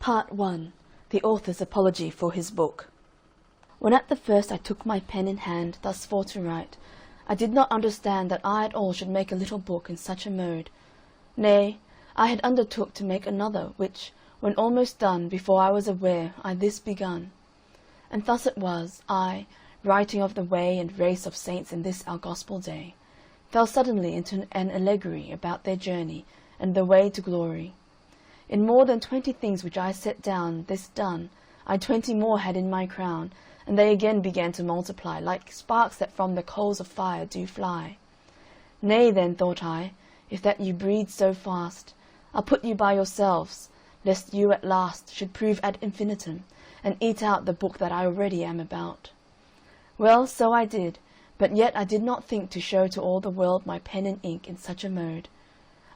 Part 1. The Author's Apology for his Book. When at the first I took my pen in hand, thus for to write, I did not understand that I at all should make a little book in such a mode. Nay, I had undertook to make another, which, when almost done, before I was aware, I this begun. And thus it was, I, writing of the way and race of saints in this our gospel day, fell suddenly into an allegory about their journey and the way to glory. In more than 20 things which I set down, this done, I 20 more had in my crown, and they again began to multiply, like sparks that from the coals of fire do fly. Nay, then, thought I, if that you breed so fast, I'll put you by yourselves, lest you at last should prove ad infinitum, and eat out the book that I already am about. Well, so I did, but yet I did not think to show to all the world my pen and ink in such a mode.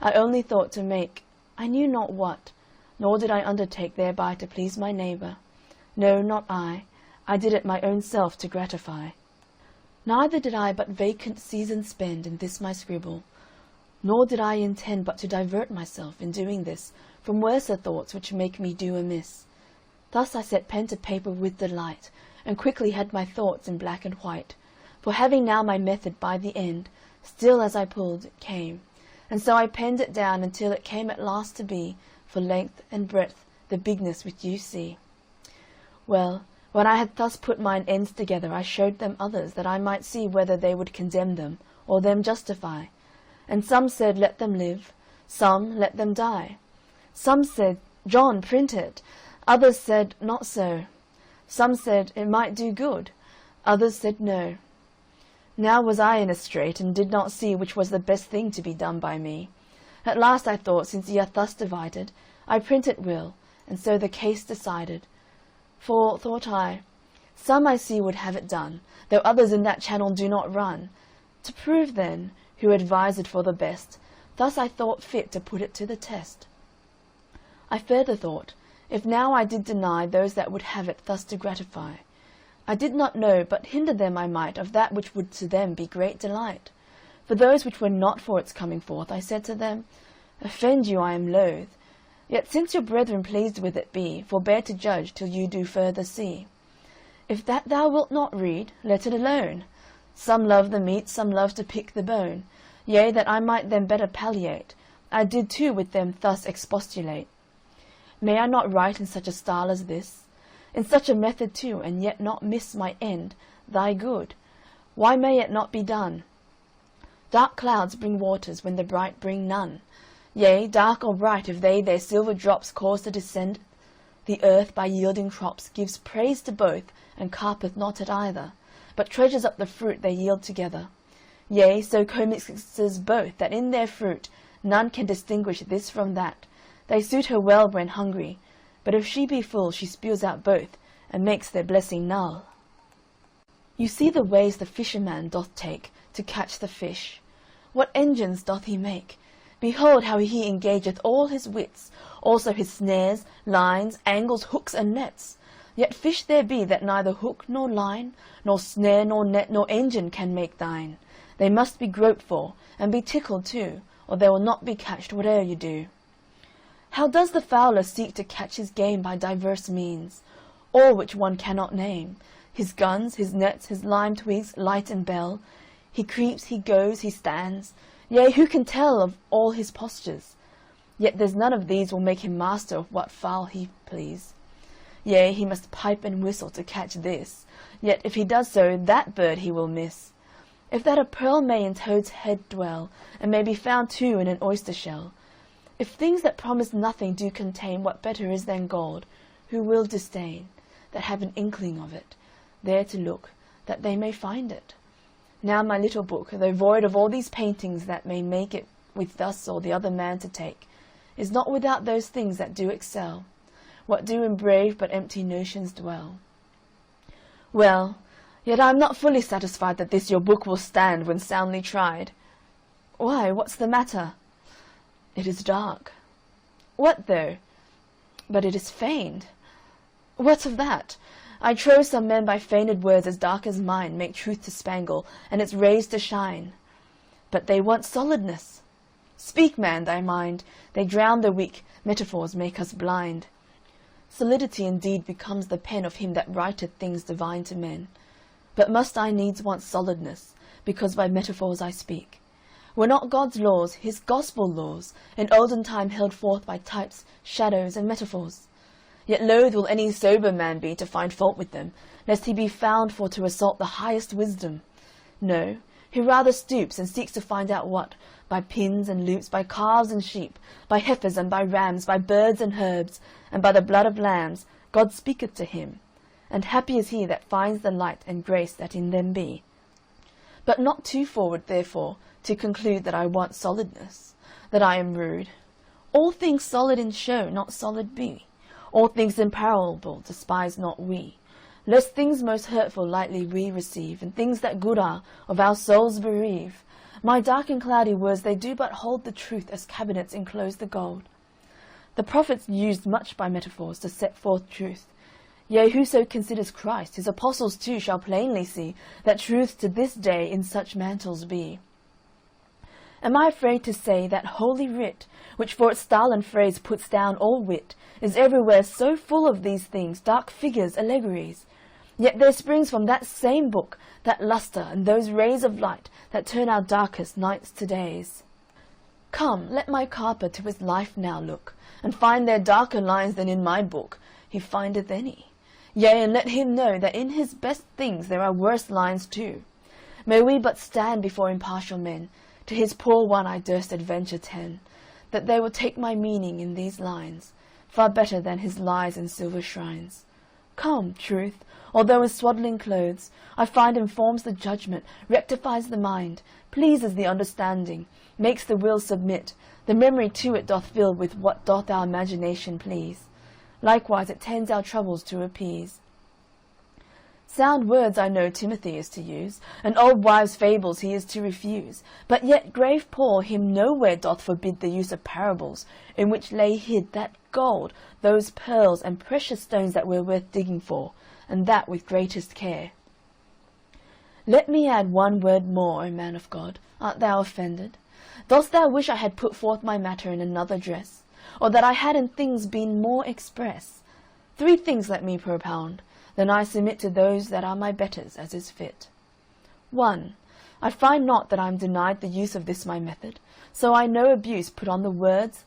I only thought to make I knew not what, nor did I undertake thereby to please my neighbour. No, not I did it my own self to gratify. Neither did I but vacant season spend in this my scribble, nor did I intend but to divert myself in doing this from worser thoughts which make me do amiss. Thus I set pen to paper with delight, and quickly had my thoughts in black and white, for having now my method by the end, still as I pulled it came. And so I penned it down until it came at last to be, for length and breadth, the bigness which you see. Well, when I had thus put mine ends together, I showed them others, that I might see whether they would condemn them, or them justify. And some said, Let them live; some, Let them die. Some said, John, print it; others said, Not so. Some said, It might do good; others said, No. Now was I in a strait, and did not see which was the best thing to be done by me. At last I thought, since ye are thus divided, I print it will, and so the case decided. For, thought I, some I see would have it done, though others in that channel do not run. To prove, then, who advised for the best, thus I thought fit to put it to the test. I further thought, if now I did deny those that would have it thus to gratify, I did not know but hinder them I might of that which would to them be great delight. For those which were not for its coming forth, I said to them, Offend you I am loath, yet since your brethren pleased with it be, forbear to judge till you do further see. If that thou wilt not read, let it alone. Some love the meat, some love to pick the bone. Yea, that I might them better palliate, I did too with them thus expostulate. May I not write in such a style as this? In such a method too, and yet not miss my end, thy good? Why may it not be done? Dark clouds bring waters when the bright bring none. Yea, dark or bright, if they their silver drops cause to descend, the earth by yielding crops gives praise to both, and carpeth not at either, but treasures up the fruit they yield together. Yea, so commixes both, that in their fruit none can distinguish this from that. They suit her well when hungry, but if she be full, she spews out both, and makes their blessing null. You see the ways the fisherman doth take to catch the fish. What engines doth he make! Behold how he engageth all his wits, also his snares, lines, angles, hooks, and nets. Yet fish there be that neither hook nor line, nor snare nor net nor engine can make thine. They must be groped for, and be tickled too, or they will not be catched whate'er you do. How does the fowler seek to catch his game by divers means, all which one cannot name? His guns, his nets, his lime twigs, light and bell. He creeps, he goes, he stands. Yea, who can tell of all his postures? Yet there's none of these will make him master of what fowl he please. Yea, he must pipe and whistle to catch this. Yet if he does so, that bird he will miss. If that a pearl may in toad's head dwell, and may be found too in an oyster shell, if things that promise nothing do contain what better is than gold, who will disdain, that have an inkling of it, there to look, that they may find it? Now my little book, though void of all these paintings that may make it with thus or the other man to take, is not without those things that do excel, what do in brave but empty notions dwell. Well, yet I am not fully satisfied that this your book will stand when soundly tried. Why, what's the matter? It is dark. What though? But it is feigned. What of that? I trow some men by feigned words as dark as mine make truth to spangle, and its rays to shine. But they want solidness. Speak, man, thy mind. They drown the weak, metaphors make us blind. Solidity indeed becomes the pen of him that writeth things divine to men. But must I needs want solidness, because by metaphors I speak? Were not God's laws, his gospel laws, in olden time held forth by types, shadows, and metaphors? Yet loath will any sober man be to find fault with them, lest he be found for to assault the highest wisdom. No, he rather stoops and seeks to find out what, by pins and loops, by calves and sheep, by heifers and by rams, by birds and herbs, and by the blood of lambs, God speaketh to him. And happy is he that finds the light and grace that in them be. But not too forward, therefore, to conclude that I want solidness, that I am rude. All things solid in show, not solid be. All things imparable, despise not we. Lest things most hurtful lightly we receive, and things that good are, of our souls bereave. My dark and cloudy words, they do but hold the truth as cabinets enclose the gold. The prophets used much by metaphors to set forth truth. Yea, whoso considers Christ, his apostles too shall plainly see that truth to this day in such mantles be. Am I afraid to say that Holy Writ, which for its style and phrase puts down all wit, is everywhere so full of these things, dark figures, allegories? Yet there springs from that same book that lustre and those rays of light that turn our darkest nights to days. Come, let my carper to his life now look, and find there darker lines than in my book he findeth any. Yea, and let him know that in his best things there are worse lines too. May we but stand before impartial men, to his poor one I durst adventure 10, that they will take my meaning in these lines, far better than his lies in silver shrines. Come, truth, although in swaddling clothes, I find informs the judgment, rectifies the mind, pleases the understanding, makes the will submit, the memory to it doth fill with what doth our imagination please. Likewise it tends our troubles to appease. Sound words I know Timothy is to use, and old wives' fables he is to refuse, but yet grave Paul him nowhere doth forbid the use of parables, in which lay hid that gold, those pearls and precious stones that were worth digging for, and that with greatest care. Let me add one word more, O man of God. Art thou offended? Dost thou wish I had put forth my matter in another dress, or that I had in things been more express? 3 things let me propound, then I submit to those that are my betters, as is fit. 1. I find not that I am denied the use of this my method, so I no abuse put on the words,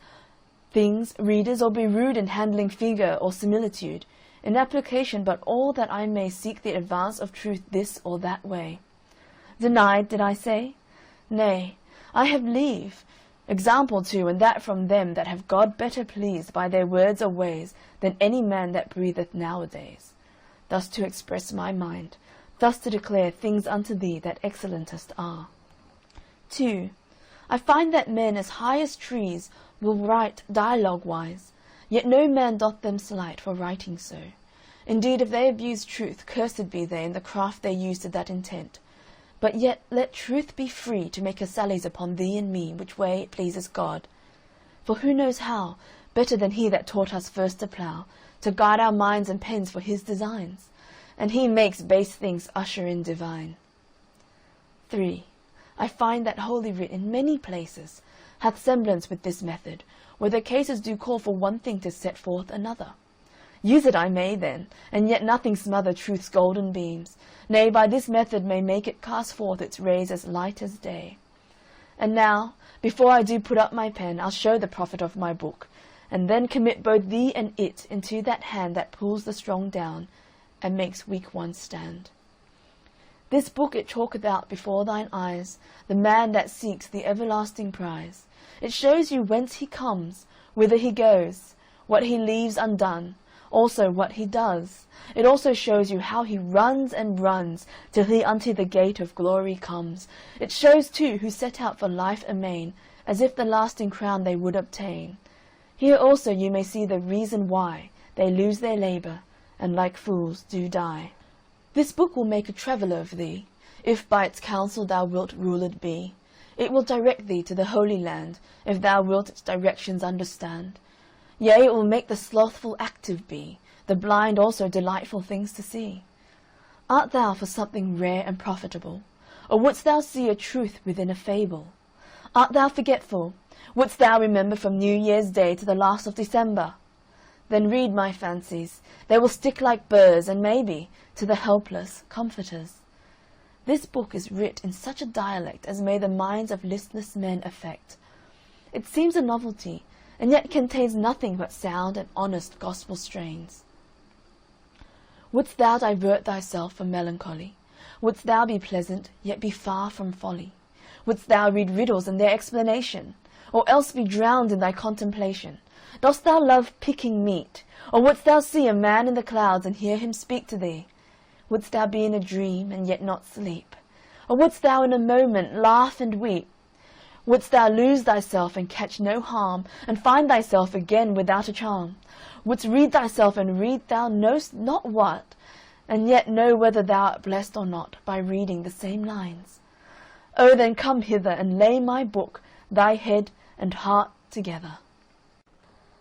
things, readers, or be rude in handling figure or similitude, in application but all that I may seek the advance of truth this or that way. Denied, did I say? Nay, I have leave, example too, and that from them that have God better pleased by their words or ways than any man that breatheth nowadays. Thus to express my mind, thus to declare things unto thee that excellentest are. 2. I find that men as high as trees will write dialogue-wise, yet no man doth them slight for writing so. Indeed, if they abuse truth, cursed be they in the craft they use to that intent. But yet let truth be free to make her sallies upon thee and me, which way it pleases God. For who knows how, better than he that taught us first to plough, to guide our minds and pens for his designs? And he makes base things usher in divine. 3. I find that Holy Writ in many places hath semblance with this method, where the cases do call for one thing to set forth another. Use it I may then, and yet nothing smother truth's golden beams, nay, by this method may make it cast forth its rays as light as day. And now, before I do put up my pen, I'll show the profit of my book, and then commit both thee and it into that hand that pulls the strong down, and makes weak ones stand. This book it chalketh out before thine eyes the man that seeks the everlasting prize. It shows you whence he comes, whither he goes, what he leaves undone, also what he does. It also shows you how he runs and runs, till he unto the gate of glory comes. It shows too who set out for life amain, as if the lasting crown they would obtain. Here also you may see the reason why they lose their labour, and like fools do die. This book will make a traveller of thee, if by its counsel thou wilt ruled be. It will direct thee to the Holy Land, if thou wilt its directions understand. Yea, it will make the slothful active be, the blind also delightful things to see. Art thou for something rare and profitable, or wouldst thou see a truth within a fable? Art thou forgetful? Wouldst thou remember from New Year's Day to the last of December? Then read my fancies. They will stick like burrs, and maybe, to the helpless, comforters. This book is writ in such a dialect as may the minds of listless men affect. It seems a novelty, and yet contains nothing but sound and honest gospel strains. Wouldst thou divert thyself from melancholy? Wouldst thou be pleasant, yet be far from folly? Wouldst thou read riddles and their explanation, or else be drowned in thy contemplation? Dost thou love picking meat, or wouldst thou see a man in the clouds and hear him speak to thee? Wouldst thou be in a dream and yet not sleep? Or wouldst thou in a moment laugh and weep? Wouldst thou lose thyself and catch no harm, and find thyself again without a charm? Wouldst read thyself and read thou know'st not what, and yet know whether thou art blessed or not by reading the same lines? O then come hither and lay my book, thy head and heart together.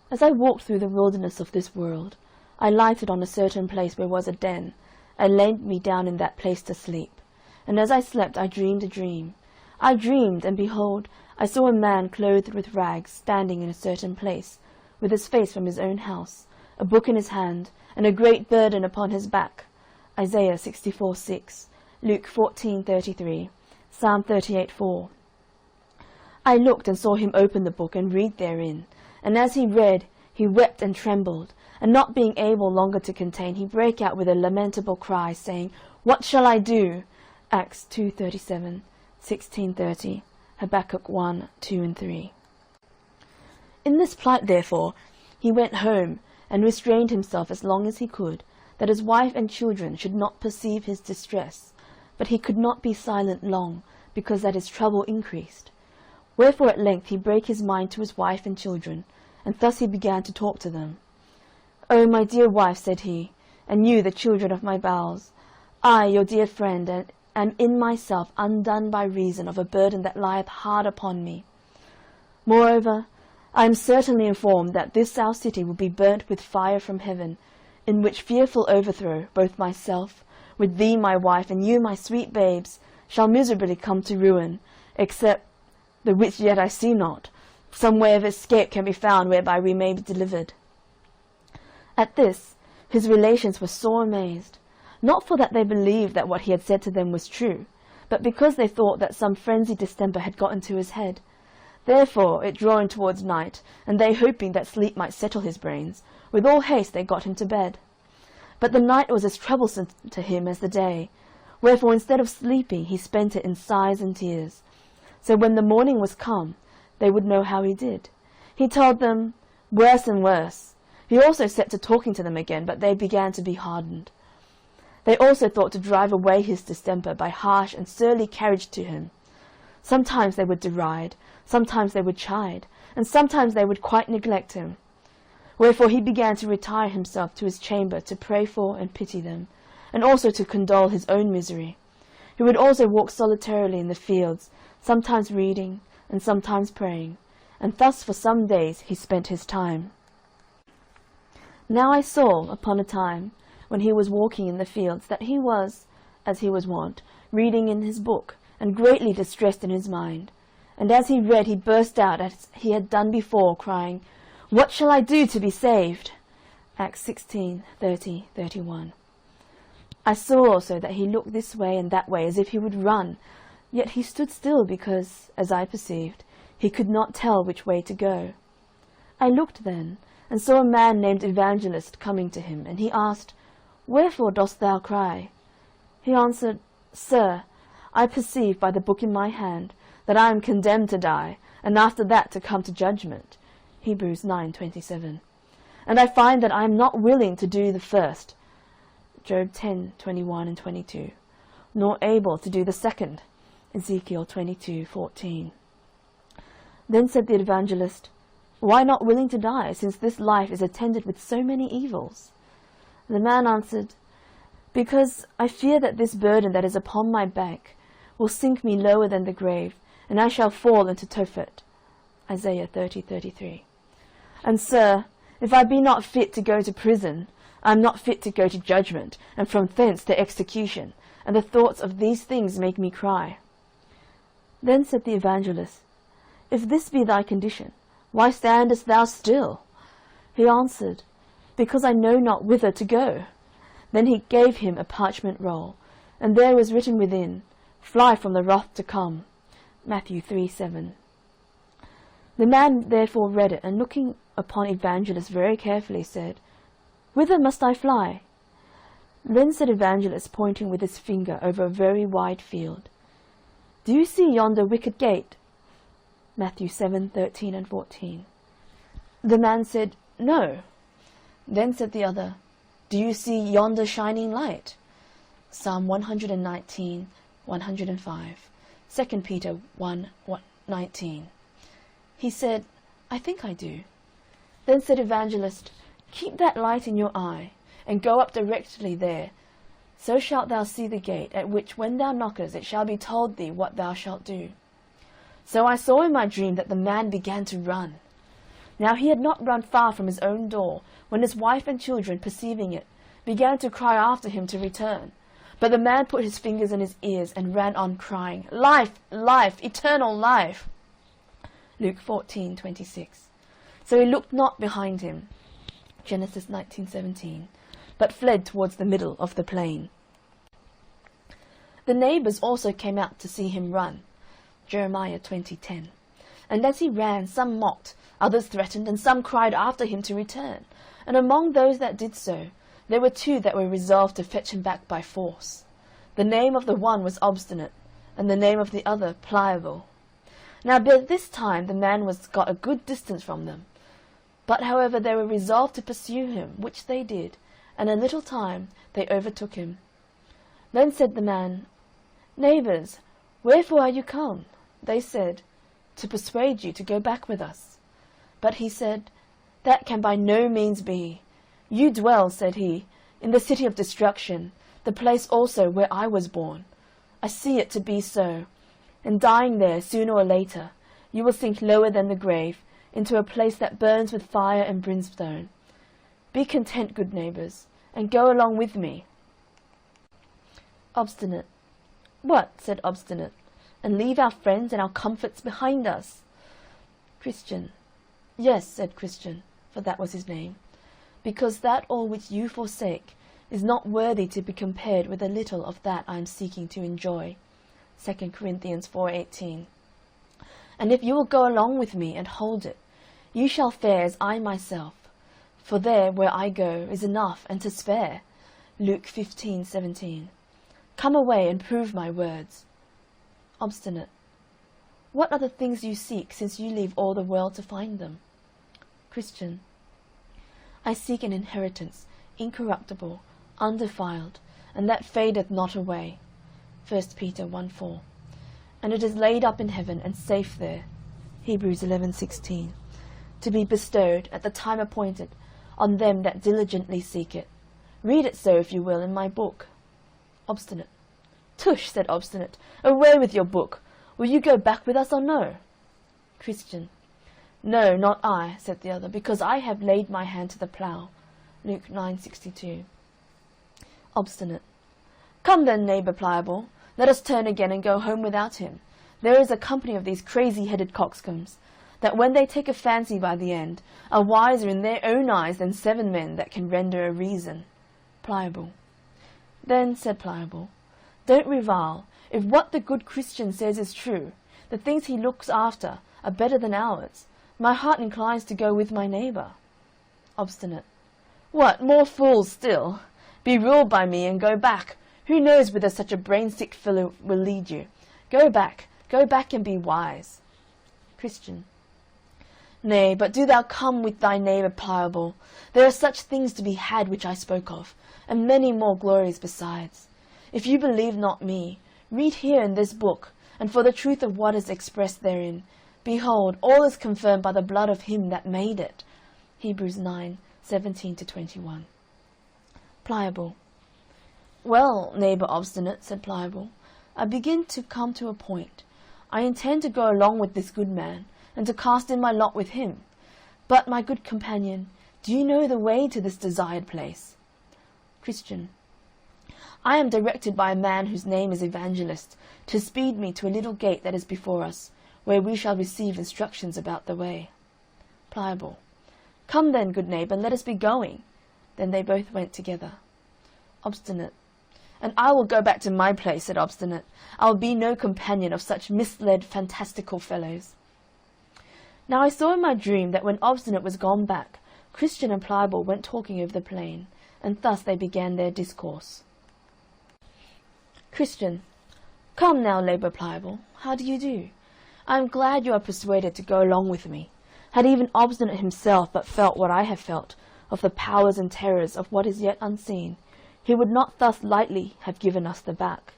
As I walked through the wilderness of this world, I lighted on a certain place where was a den. I laid me down in that place to sleep. And as I slept I dreamed a dream. I dreamed, and behold, I saw a man clothed with rags, standing in a certain place, with his face from his own house, a book in his hand, and a great burden upon his back. Isaiah 64:6, Luke 14:33, Psalm 38:4. I looked and saw him open the book and read therein, and as he read, he wept and trembled, and not being able longer to contain, he brake out with a lamentable cry, saying, What shall I do? Acts 2:37, 16:30, Habakkuk 1:2 and 3. In this plight, therefore, he went home, and restrained himself as long as he could, that his wife and children should not perceive his distress. But he could not be silent long, because that his trouble increased. Wherefore at length he brake his mind to his wife and children, and thus he began to talk to them. O my dear wife, said he, and you the children of my bowels, I, your dear friend, am in myself undone by reason of a burden that lieth hard upon me. Moreover, I am certainly informed that this our city will be burnt with fire from heaven, in which fearful overthrow, both myself, with thee my wife, and you my sweet babes, shall miserably come to ruin, except, the which yet I see not, some way of escape can be found whereby we may be delivered. At this his relations were sore amazed, not for that they believed that what he had said to them was true, but because they thought that some frenzied distemper had got into his head. Therefore, it drawing towards night, and they hoping that sleep might settle his brains, with all haste they got him to bed. But the night was as troublesome to him as the day, wherefore instead of sleeping he spent it in sighs and tears. So when the morning was come, they would know how he did. He told them worse and worse. He also set to talking to them again, but they began to be hardened. They also thought to drive away his distemper by harsh and surly carriage to him. Sometimes they would deride, sometimes they would chide, and sometimes they would quite neglect him. Wherefore he began to retire himself to his chamber to pray for and pity them, and also to condole his own misery. He would also walk solitarily in the fields, sometimes reading, and sometimes praying, and thus for some days he spent his time. Now I saw, upon a time, when he was walking in the fields, that he was, as he was wont, reading in his book, and greatly distressed in his mind. And as he read, he burst out, as he had done before, crying, What shall I do to be saved? Acts 16:30, 31. I saw also that he looked this way and that way, as if he would run, yet he stood still because, as I perceived, he could not tell which way to go. I looked then, and saw a man named Evangelist coming to him, and he asked, Wherefore dost thou cry? He answered, Sir, I perceive by the book in my hand that I am condemned to die, and after that to come to judgment. Hebrews 9:27. And I find that I am not willing to do the first, Job 10:21 and 22, nor able to do the second, Ezekiel 22:14. Then said the evangelist, Why not willing to die, since this life is attended with so many evils? The man answered, Because I fear that this burden that is upon my back will sink me lower than the grave, and I shall fall into Tophet. Isaiah 30:33. And, sir, if I be not fit to go to prison, I am not fit to go to judgment, and from thence to execution, and the thoughts of these things make me cry. Then said the evangelist, If this be thy condition, why standest thou still? He answered, because I know not whither to go. Then he gave him a parchment roll, and there was written within, Fly from the wrath to come. Matthew 3:7. The man therefore read it, and looking upon Evangelist very carefully, said, Whither must I fly? Then said Evangelist, pointing with his finger over a very wide field, Do you see yonder wicket gate? Matthew 7:13 and 14. The man said, No. Then said the other, Do you see yonder shining light? Psalm 119, 105. 2 Peter 1:19. He said, I think I do. Then said Evangelist, Keep that light in your eye, and go up directly there. So shalt thou see the gate, at which when thou knockest it shall be told thee what thou shalt do. So I saw in my dream that the man began to run. Now he had not run far from his own door, when his wife and children, perceiving it, began to cry after him to return. But the man put his fingers in his ears and ran on, crying, Life, life, eternal life. Luke 14:26. So he looked not behind him, Genesis 19:17, but fled towards the middle of the plain. The neighbours also came out to see him run, Jeremiah 20:10. And as he ran, some mocked, others threatened, and some cried after him to return. And among those that did so, there were 2 that were resolved to fetch him back by force. The name of the one was Obstinate, and the name of the other Pliable. Now by this time the man was got a good distance from them. But however they were resolved to pursue him, which they did, and in a little time they overtook him. Then said the man, Neighbours, wherefore are you come? They said, To persuade you to go back with us. But he said, That can by no means be. You dwell, said he, in the city of destruction, the place also where I was born. I see it to be so, and dying there, sooner or later, you will sink lower than the grave, into a place that burns with fire and brimstone. Be content, good neighbours, and go along with me. Obstinate. What? Said Obstinate, and leave our friends and our comforts behind us? Christian. Yes, said Christian, for that was his name, because that all which you forsake is not worthy to be compared with a little of that I am seeking to enjoy. 2 Corinthians 4:18. And if you will go along with me and hold it, you shall fare as I myself, for there where I go is enough and to spare. Luke 15:17. Come away and prove my words. Obstinate. What are the things you seek, since you leave all the world to find them? Christian. I seek an inheritance, incorruptible, undefiled, and that fadeth not away. 1 Peter 1:4. And it is laid up in heaven and safe there. Hebrews 11:16. To be bestowed, at the time appointed, on them that diligently seek it. Read it so, if you will, in my book. Obstinate. Tush, said Obstinate, away with your book. Will you go back with us or no? Christian. No, not I, said the other, because I have laid my hand to the plough. Luke 9:62. Obstinate. Come then, neighbour Pliable, let us turn again and go home without him. There is a company of these crazy-headed coxcombs, that when they take a fancy by the end, are wiser in their own eyes than 7 men that can render a reason. Pliable. Then, said Pliable, don't revile. If what the good Christian says is true, the things he looks after are better than ours. My heart inclines to go with my neighbour. Obstinate. What, more fools still? Be ruled by me and go back. Who knows whither such a brain-sick fellow will lead you? Go back and be wise. Christian. Nay, but do thou come with thy neighbour Pliable. There are such things to be had which I spoke of, and many more glories besides. If you believe not me, read here in this book, and for the truth of what is expressed therein, behold, all is confirmed by the blood of him that made it. Hebrews 9:17-21. Pliable. Well, neighbour Obstinate, said Pliable, I begin to come to a point. I intend to go along with this good man, and to cast in my lot with him. But, my good companion, do you know the way to this desired place? Christian. I am directed by a man whose name is Evangelist, to speed me to a little gate that is before us, where we shall receive instructions about the way. Pliable. Come then, good neighbour, let us be going. Then they both went together. Obstinate. And I will go back to my place, said Obstinate. I will be no companion of such misled, fantastical fellows. Now I saw in my dream that when Obstinate was gone back, Christian and Pliable went talking over the plain, and thus they began their discourse. Christian. Come now, Labour Pliable, how do you do? I am glad you are persuaded to go along with me. Had even Obstinate himself but felt what I have felt, of the powers and terrors of what is yet unseen, he would not thus lightly have given us the back.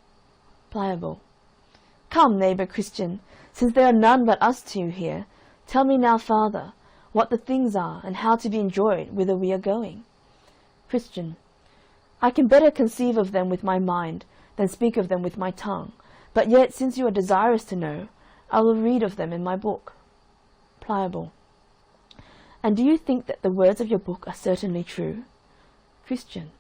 Pliable. Come, neighbour Christian, since there are none but us two here, tell me now farther, what the things are, and how to be enjoyed whither we are going. Christian. I can better conceive of them with my mind than speak of them with my tongue, but yet, since you are desirous to know, I will read of them in my book. Pliable. And do you think that the words of your book are certainly true? Christian.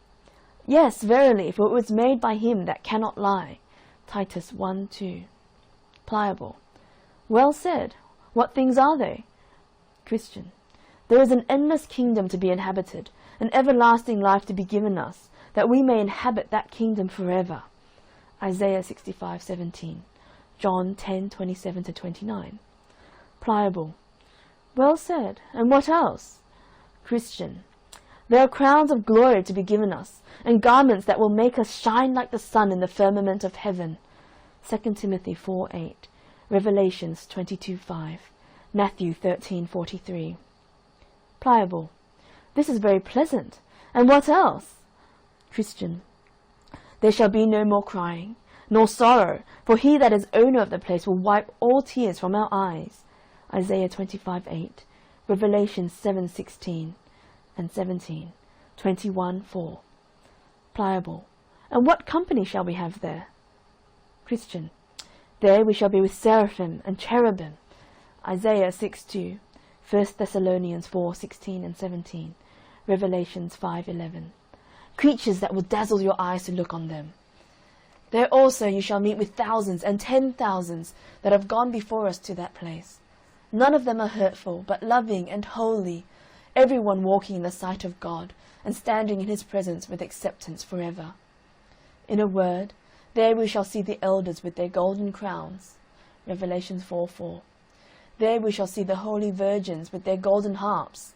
Yes, verily, for it was made by him that cannot lie. Titus 1:2. Pliable. Well said. What things are they? Christian. There is an endless kingdom to be inhabited, an everlasting life to be given us, that we may inhabit that kingdom forever. Isaiah 65:17. John 10:27-29. Pliable. Well said. And what else? Christian. There are crowns of glory to be given us, and garments that will make us shine like the sun in the firmament of heaven. 2 Timothy 4:8. Revelations 22:5. Matthew 13:43. Pliable. This is very pleasant. And what else? Christian. There shall be no more crying, nor sorrow, for he that is owner of the place will wipe all tears from our eyes. Isaiah 25:8, Revelation 7:16 and 17, 21:4. Pliable. And what company shall we have there? Christian. There we shall be with seraphim and cherubim. Isaiah 6:2, 1 Thessalonians 4:16 and 17, Revelations 5:11. Creatures that will dazzle your eyes to look on them. There also you shall meet with thousands and 10,000s that have gone before us to that place. None of them are hurtful, but loving and holy, every one walking in the sight of God, and standing in his presence with acceptance forever. In a word, there we shall see the elders with their golden crowns. Revelations 4:4. There we shall see the holy virgins with their golden harps.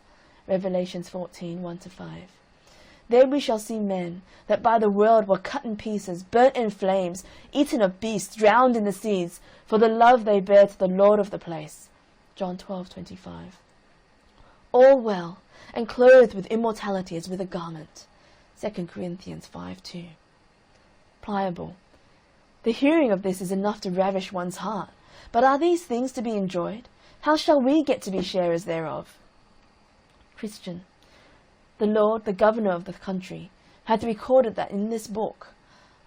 Revelations 14:1-5. There we shall see men that by the world were cut in pieces, burnt in flames, eaten of beasts, drowned in the seas, for the love they bear to the Lord of the place. John 12:25. All well, and clothed with immortality as with a garment. 2 Corinthians 5:2. Pliable. The hearing of this is enough to ravish one's heart. But are these things to be enjoyed? How shall we get to be sharers thereof? Christian. The Lord, the governor of the country, hath recorded that in this book,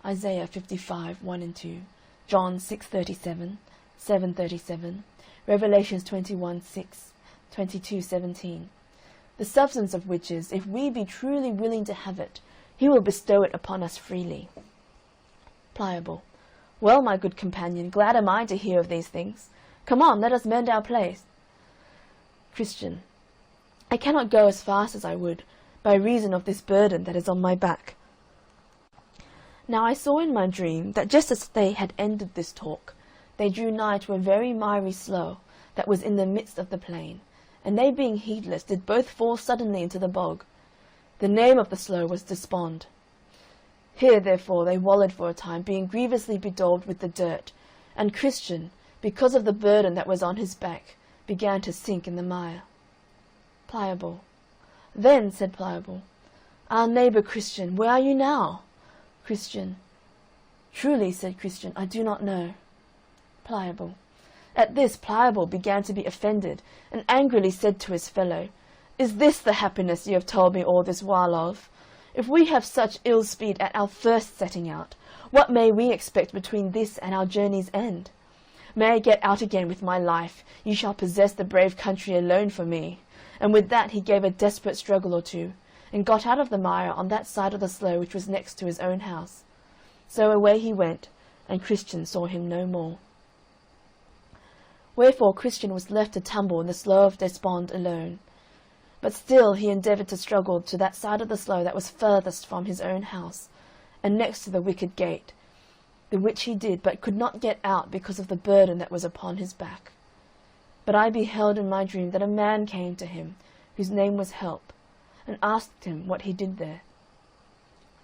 Isaiah 55:1-2, John 6:37, 7:37, Revelations 21:6, 22:17, the substance of which is, if we be truly willing to have it, he will bestow it upon us freely. Pliable. Well, my good companion, glad am I to hear of these things. Come on, let us mend our place. Christian. I cannot go as fast as I would, by reason of this burden that is on my back. Now I saw in my dream that just as they had ended this talk, they drew nigh to a very miry slough that was in the midst of the plain, and they being heedless did both fall suddenly into the bog. The name of the slough was Despond. Here, therefore, they wallowed for a time, being grievously bedaubed with the dirt, and Christian, because of the burden that was on his back, began to sink in the mire. Pliable. Then, said Pliable, our neighbour Christian, where are you now? Christian. Truly, said Christian, I do not know. Pliable. At this Pliable began to be offended, and angrily said to his fellow, Is this the happiness you have told me all this while of? If we have such ill speed at our first setting out, what may we expect between this and our journey's end? May I get out again with my life, you shall possess the brave country alone for me. And with that he gave a desperate struggle or two, and got out of the mire on that side of the slough which was next to his own house. So away he went, and Christian saw him no more. Wherefore Christian was left to tumble in the slough of Despond alone. But still he endeavoured to struggle to that side of the slough that was furthest from his own house, and next to the wicket gate, the which he did, but could not get out because of the burden that was upon his back. But I beheld in my dream that a man came to him, whose name was Help, and asked him what he did there.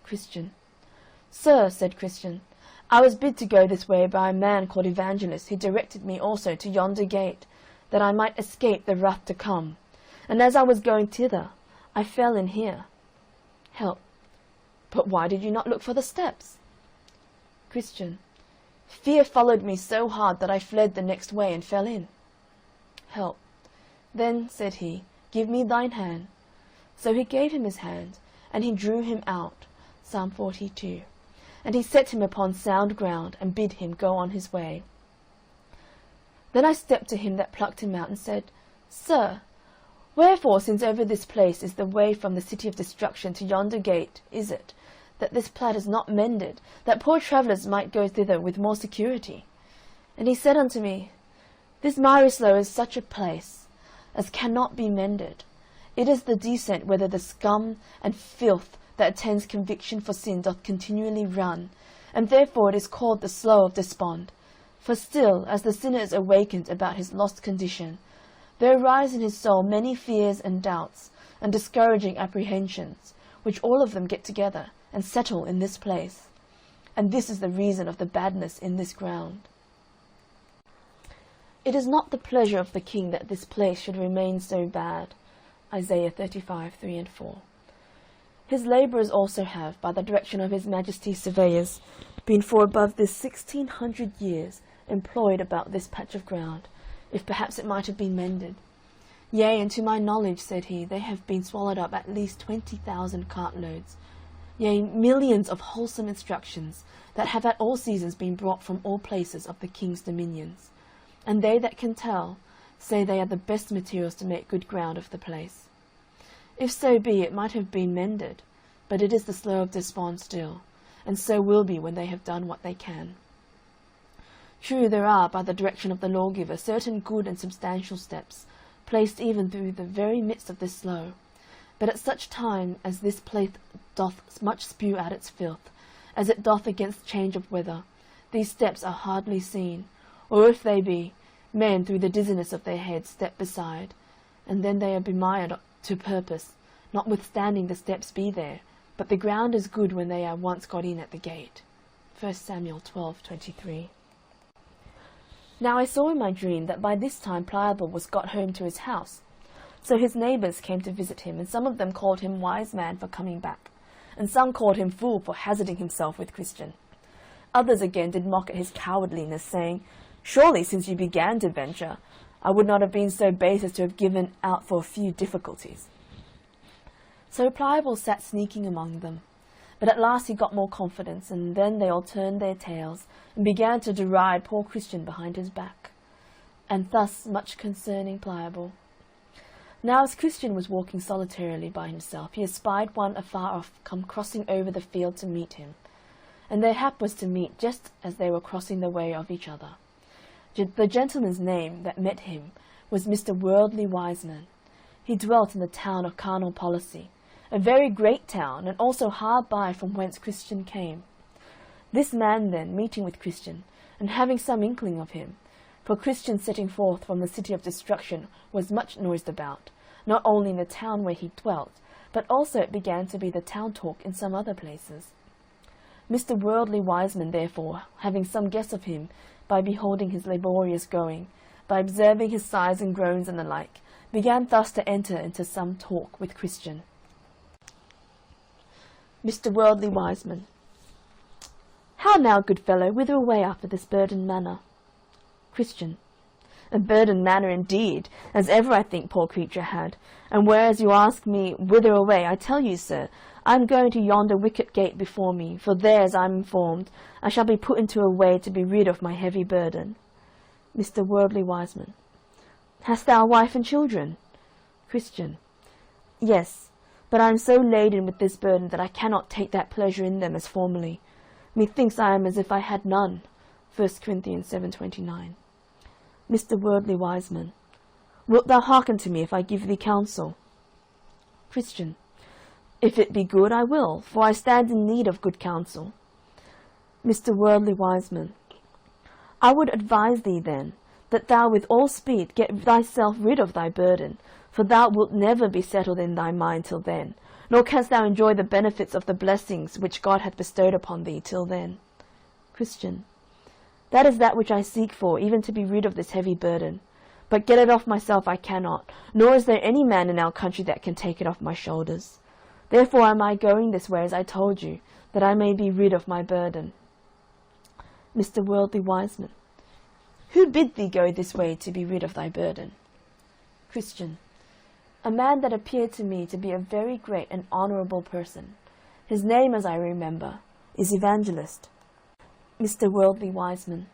Christian. Sir, said Christian, I was bid to go this way by a man called Evangelist, who directed me also to yonder gate, that I might escape the wrath to come. And as I was going thither, I fell in here. Help. But why did you not look for the steps? Christian. Fear followed me so hard that I fled the next way and fell in. Help. Then, said he, give me thine hand. So he gave him his hand, and he drew him out. Psalm 42. And he set him upon sound ground, and bid him go on his way. Then I stepped to him that plucked him out, and said, Sir, wherefore, since over this place is the way from the city of destruction to yonder gate, is it, that this plat is not mended, that poor travellers might go thither with more security? And he said unto me, This miry slough is such a place as cannot be mended. It is the descent whither the scum and filth that attends conviction for sin doth continually run, and therefore it is called the slough of despond. For still, as the sinner is awakened about his lost condition, there arise in his soul many fears and doubts, and discouraging apprehensions, which all of them get together, and settle in this place. And this is the reason of the badness in this ground. It is not the pleasure of the king that this place should remain so bad. Isaiah 35, 3 and 4. His labourers also have, by the direction of his Majesty's surveyors, been for above this 1600 years employed about this patch of ground, if perhaps it might have been mended. Yea, and to my knowledge, said he, they have been swallowed up at least 20,000 cartloads, yea, millions of wholesome instructions, that have at all seasons been brought from all places of the king's dominions. And they that can tell say they are the best materials to make good ground of the place. If so be, it might have been mended, but it is the slough of despond still, and so will be when they have done what they can. True, there are, by the direction of the lawgiver, certain good and substantial steps, placed even through the very midst of this slough, but at such time as this place doth much spew out its filth, as it doth against change of weather, these steps are hardly seen, or if they be, men through the dizziness of their heads step beside, and then they are bemired to purpose, notwithstanding the steps be there, but the ground is good when they are once got in at the gate. 1 Samuel 12:23. Now I saw in my dream that by this time Pliable was got home to his house. So his neighbours came to visit him, and some of them called him wise man for coming back, and some called him fool for hazarding himself with Christian. Others again did mock at his cowardliness, saying, Surely, since you began to venture, I would not have been so base as to have given out for a few difficulties. So Pliable sat sneaking among them. But at last he got more confidence, and then they all turned their tails, and began to deride poor Christian behind his back. And thus much concerning Pliable. Now as Christian was walking solitarily by himself, he espied one afar off come crossing over the field to meet him. And their hap was to meet just as they were crossing the way of each other. The gentleman's name that met him was Mr. Worldly Wiseman. He dwelt in the town of Carnal Policy, a very great town, and also hard by from whence Christian came. This man then, meeting with Christian, and having some inkling of him, for Christian setting forth from the city of destruction was much noised about, not only in the town where he dwelt, but also it began to be the town talk in some other places. Mr. Worldly Wiseman, therefore, having some guess of him, by beholding his laborious going, by observing his sighs and groans and the like, began thus to enter into some talk with Christian. Mr. Worldly Wiseman. How now, good fellow, whither away after this burdened manner? Christian. A burdened manner indeed, as ever I think poor creature had, and whereas you ask me whither away, I tell you, sir, I am going to yonder wicket gate before me, for there, as I am informed, I shall be put into a way to be rid of my heavy burden. Mr. Worldly Wiseman. Hast thou a wife and children? Christian. Yes, but I am so laden with this burden that I cannot take that pleasure in them as formerly. Methinks I am as if I had none. 1 Corinthians 7:29. Mr. Worldly Wiseman. Wilt thou hearken to me if I give thee counsel? Christian. If it be good, I will, for I stand in need of good counsel. Mr. Worldly Wiseman. I would advise thee then, that thou with all speed get thyself rid of thy burden, for thou wilt never be settled in thy mind till then, nor canst thou enjoy the benefits of the blessings which God hath bestowed upon thee till then. Christian. That is that which I seek for, even to be rid of this heavy burden. But get it off myself I cannot, nor is there any man in our country that can take it off my shoulders. Therefore am I going this way, as I told you, that I may be rid of my burden. Mr. Worldly Wiseman. Who bid thee go this way to be rid of thy burden? Christian. A man that appeared to me to be a very great and honourable person. His name, as I remember, is Evangelist. Mr. Worldly Wiseman.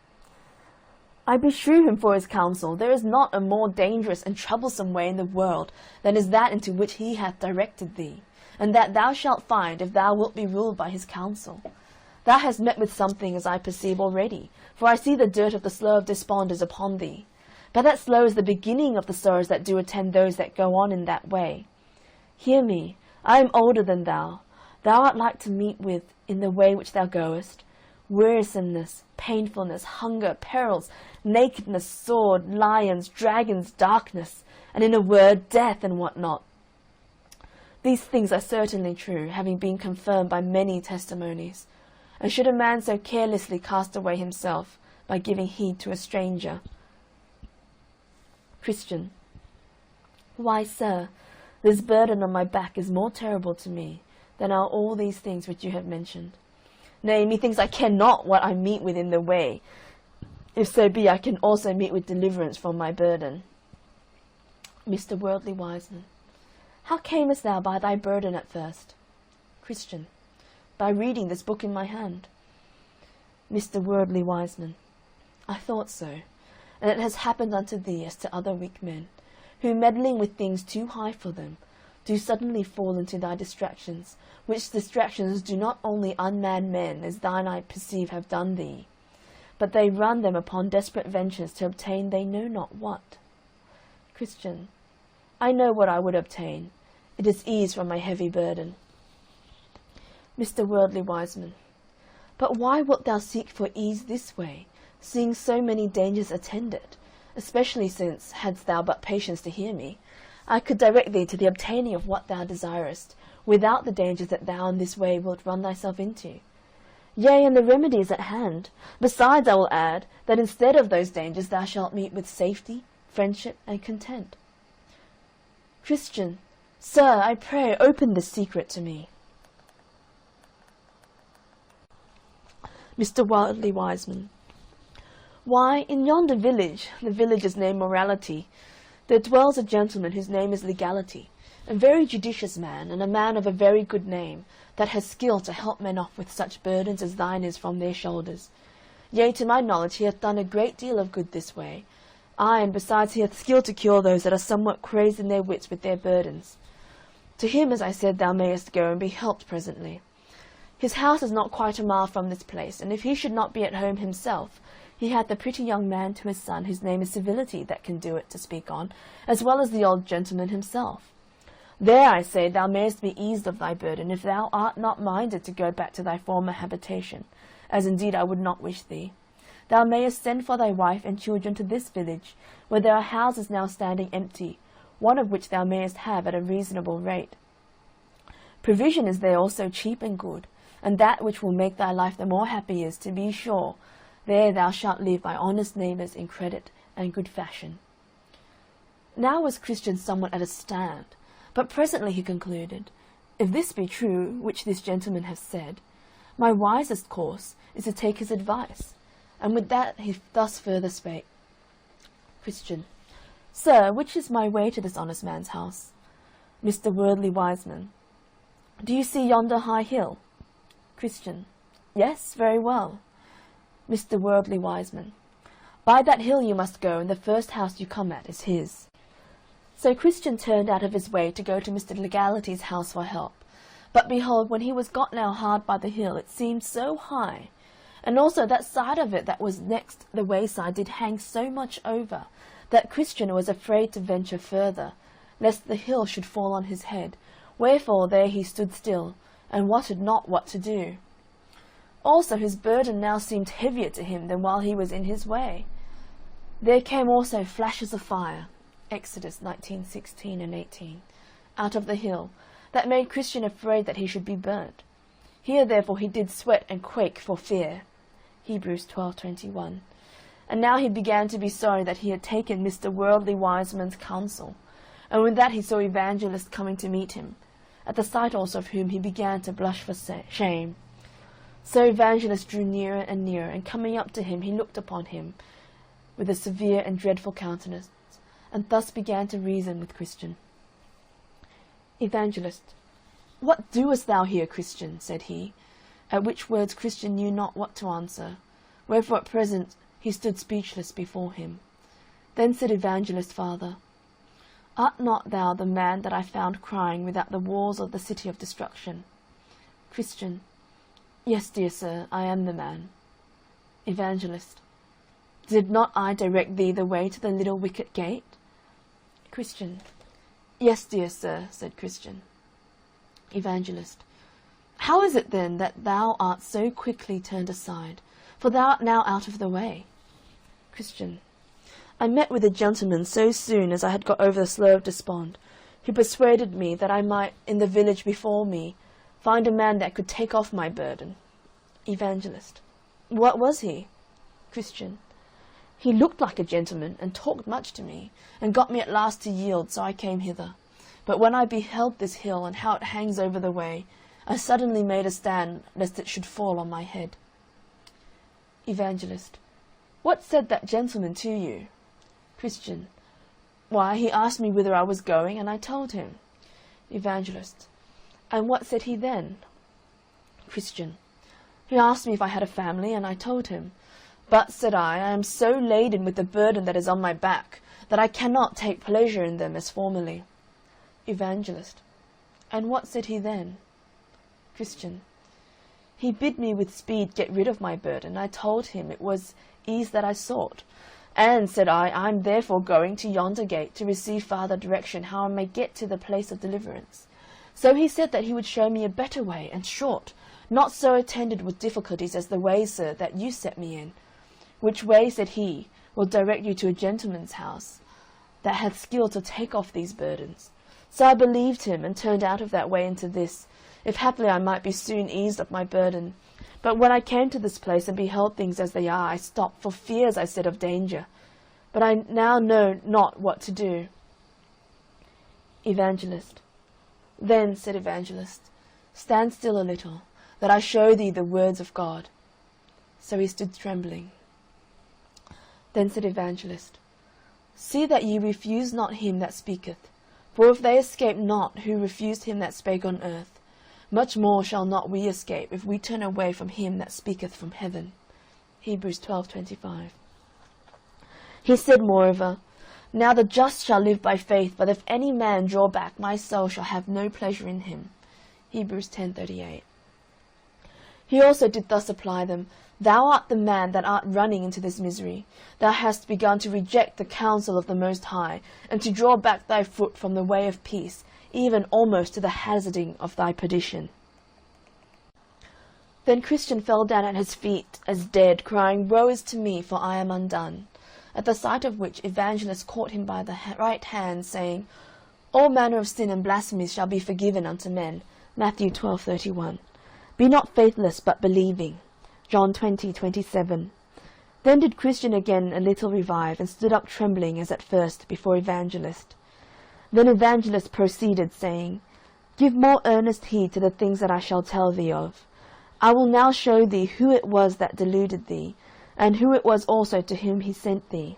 I beshrew him for his counsel. There is not a more dangerous and troublesome way in the world than is that into which he hath directed thee, and that thou shalt find, if thou wilt be ruled by his counsel. Thou hast met with something, as I perceive already, for I see the dirt of the slough of despond is upon thee. But that slough is the beginning of the sorrows that do attend those that go on in that way. Hear me, I am older than thou. Thou art like to meet with, in the way which thou goest, wearisomeness, painfulness, hunger, perils, nakedness, sword, lions, dragons, darkness, and in a word, death and what not. These things are certainly true, having been confirmed by many testimonies. And should a man so carelessly cast away himself by giving heed to a stranger? Christian. Why, sir, this burden on my back is more terrible to me than are all these things which you have mentioned. Nay, methinks I care not what I meet with in the way, if so be I can also meet with deliverance from my burden. Mr. Worldly Wiseman. How camest thou by thy burden at first? Christian. By reading this book in my hand. Mr. Worldly Wiseman. I thought so, and it has happened unto thee as to other weak men, who, meddling with things too high for them, do suddenly fall into thy distractions, which distractions do not only unman men, as thine I perceive have done thee, but they run them upon desperate ventures to obtain they know not what. Christian. I know what I would obtain. It is ease from my heavy burden. Mr. Worldly Wiseman. But why wilt thou seek for ease this way, seeing so many dangers attend it, especially since, hadst thou but patience to hear me, I could direct thee to the obtaining of what thou desirest, without the dangers that thou in this way wilt run thyself into. Yea, and the remedy is at hand. Besides, I will add, that instead of those dangers thou shalt meet with safety, friendship, and content. Christian. Sir, I pray, open this secret to me. Mr. Worldly Wiseman. Why, in yonder village, the village is named Morality, there dwells a gentleman whose name is Legality, a very judicious man, and a man of a very good name, that has skill to help men off with such burdens as thine is from their shoulders. Yea, to my knowledge he hath done a great deal of good this way. Ay, and besides he hath skill to cure those that are somewhat crazed in their wits with their burdens. To him, as I said, thou mayest go, and be helped presently. His house is not quite a mile from this place, and if he should not be at home himself, he hath a pretty young man to his son, whose name is Civility, that can do it to speak on, as well as the old gentleman himself. There, I say, thou mayest be eased of thy burden, if thou art not minded to go back to thy former habitation, as indeed I would not wish thee. Thou mayest send for thy wife and children to this village, where there are houses now standing empty, one of which thou mayest have at a reasonable rate. Provision is there also cheap and good, and that which will make thy life the more happy is, to be sure, there thou shalt live by honest neighbours in credit and good fashion. Now was Christian somewhat at a stand, but presently he concluded, If this be true, which this gentleman hath said, my wisest course is to take his advice. And with that he thus further spake. Christian. Sir, which is my way to this honest man's house? Mr. Worldly Wiseman. Do you see yonder high hill? Christian. Yes, very well. Mr. Worldly Wiseman. By that hill you must go, and the first house you come at is his. So Christian turned out of his way to go to Mr. Legality's house for help. But behold, when he was got now hard by the hill, it seemed so high, and also that side of it that was next the wayside did hang so much over, that Christian was afraid to venture further, lest the hill should fall on his head, Wherefore there he stood still, and wotted not what to do. Also his burden now seemed heavier to him than while he was in his way. There came also flashes of fire, Exodus 19:16 and 18, out of the hill, that made Christian afraid that he should be burnt. Here therefore he did sweat and quake for fear, Hebrews 12:21. And now he began to be sorry that he had taken Mr. Worldly Wiseman's counsel, and with that he saw Evangelist coming to meet him, at the sight also of whom he began to blush for shame. So Evangelist drew nearer and nearer, and coming up to him he looked upon him with a severe and dreadful countenance, and thus began to reason with Christian. Evangelist, what doest thou here, Christian? Said he, at which words Christian knew not what to answer, wherefore at present he stood speechless before him. Then said Evangelist farther, Art not thou the man that I found crying without the walls of the city of destruction? Christian, Yes, dear sir, I am the man. Evangelist, Did not I direct thee the way to the little wicket gate? Christian, Yes, dear sir, said Christian. Evangelist, How is it then that thou art so quickly turned aside? For thou art now out of the way. Christian, I met with a gentleman so soon as I had got over the slough of despond, who persuaded me that I might, in the village before me, find a man that could take off my burden. Evangelist, What was he? Christian, He looked like a gentleman, and talked much to me, and got me at last to yield, so I came hither. But when I beheld this hill, and how it hangs over the way, I suddenly made a stand, lest it should fall on my head. Evangelist, What said that gentleman to you? Christian, Why, he asked me whither I was going, and I told him. Evangelist, And what said he then? Christian, He asked me if I had a family, and I told him. But, said I am so laden with the burden that is on my back, that I cannot take pleasure in them as formerly. Evangelist, And what said he then? Christian, He bid me with speed get rid of my burden. I told him it was ease that I sought. And, said I am therefore going to yonder gate to receive farther direction how I may get to the place of deliverance. So he said that he would show me a better way, and short, not so attended with difficulties as the way, sir, that you set me in. Which way, said he, will direct you to a gentleman's house, that hath skill to take off these burdens. So I believed him, and turned out of that way into this, if haply I might be soon eased of my burden. But when I came to this place, and beheld things as they are, I stopped, for fears, I said, of danger. But I now know not what to do. Evangelist, Then, said Evangelist, stand still a little, that I show thee the words of God. So he stood trembling. Then said Evangelist, See that ye refuse not him that speaketh. For if they escape not who refused him that spake on earth, much more shall not we escape if we turn away from him that speaketh from heaven. Hebrews 12:25. He said moreover, Now the just shall live by faith, but if any man draw back, my soul shall have no pleasure in him. Hebrews 10:38. He also did thus apply them, Thou art the man that art running into this misery. Thou hast begun to reject the counsel of the Most High, and to draw back thy foot from the way of peace, even almost to the hazarding of thy perdition. Then Christian fell down at his feet as dead, crying, Woe is to me, for I am undone. At the sight of which Evangelist caught him by the right hand, saying, All manner of sin and blasphemies shall be forgiven unto men. Matthew 12:31. Be not faithless, but believing. John 20:27. Then did Christian again a little revive, and stood up trembling as at first before Evangelist. Then Evangelist proceeded, saying, Give more earnest heed to the things that I shall tell thee of. I will now show thee who it was that deluded thee, and who it was also to whom he sent thee.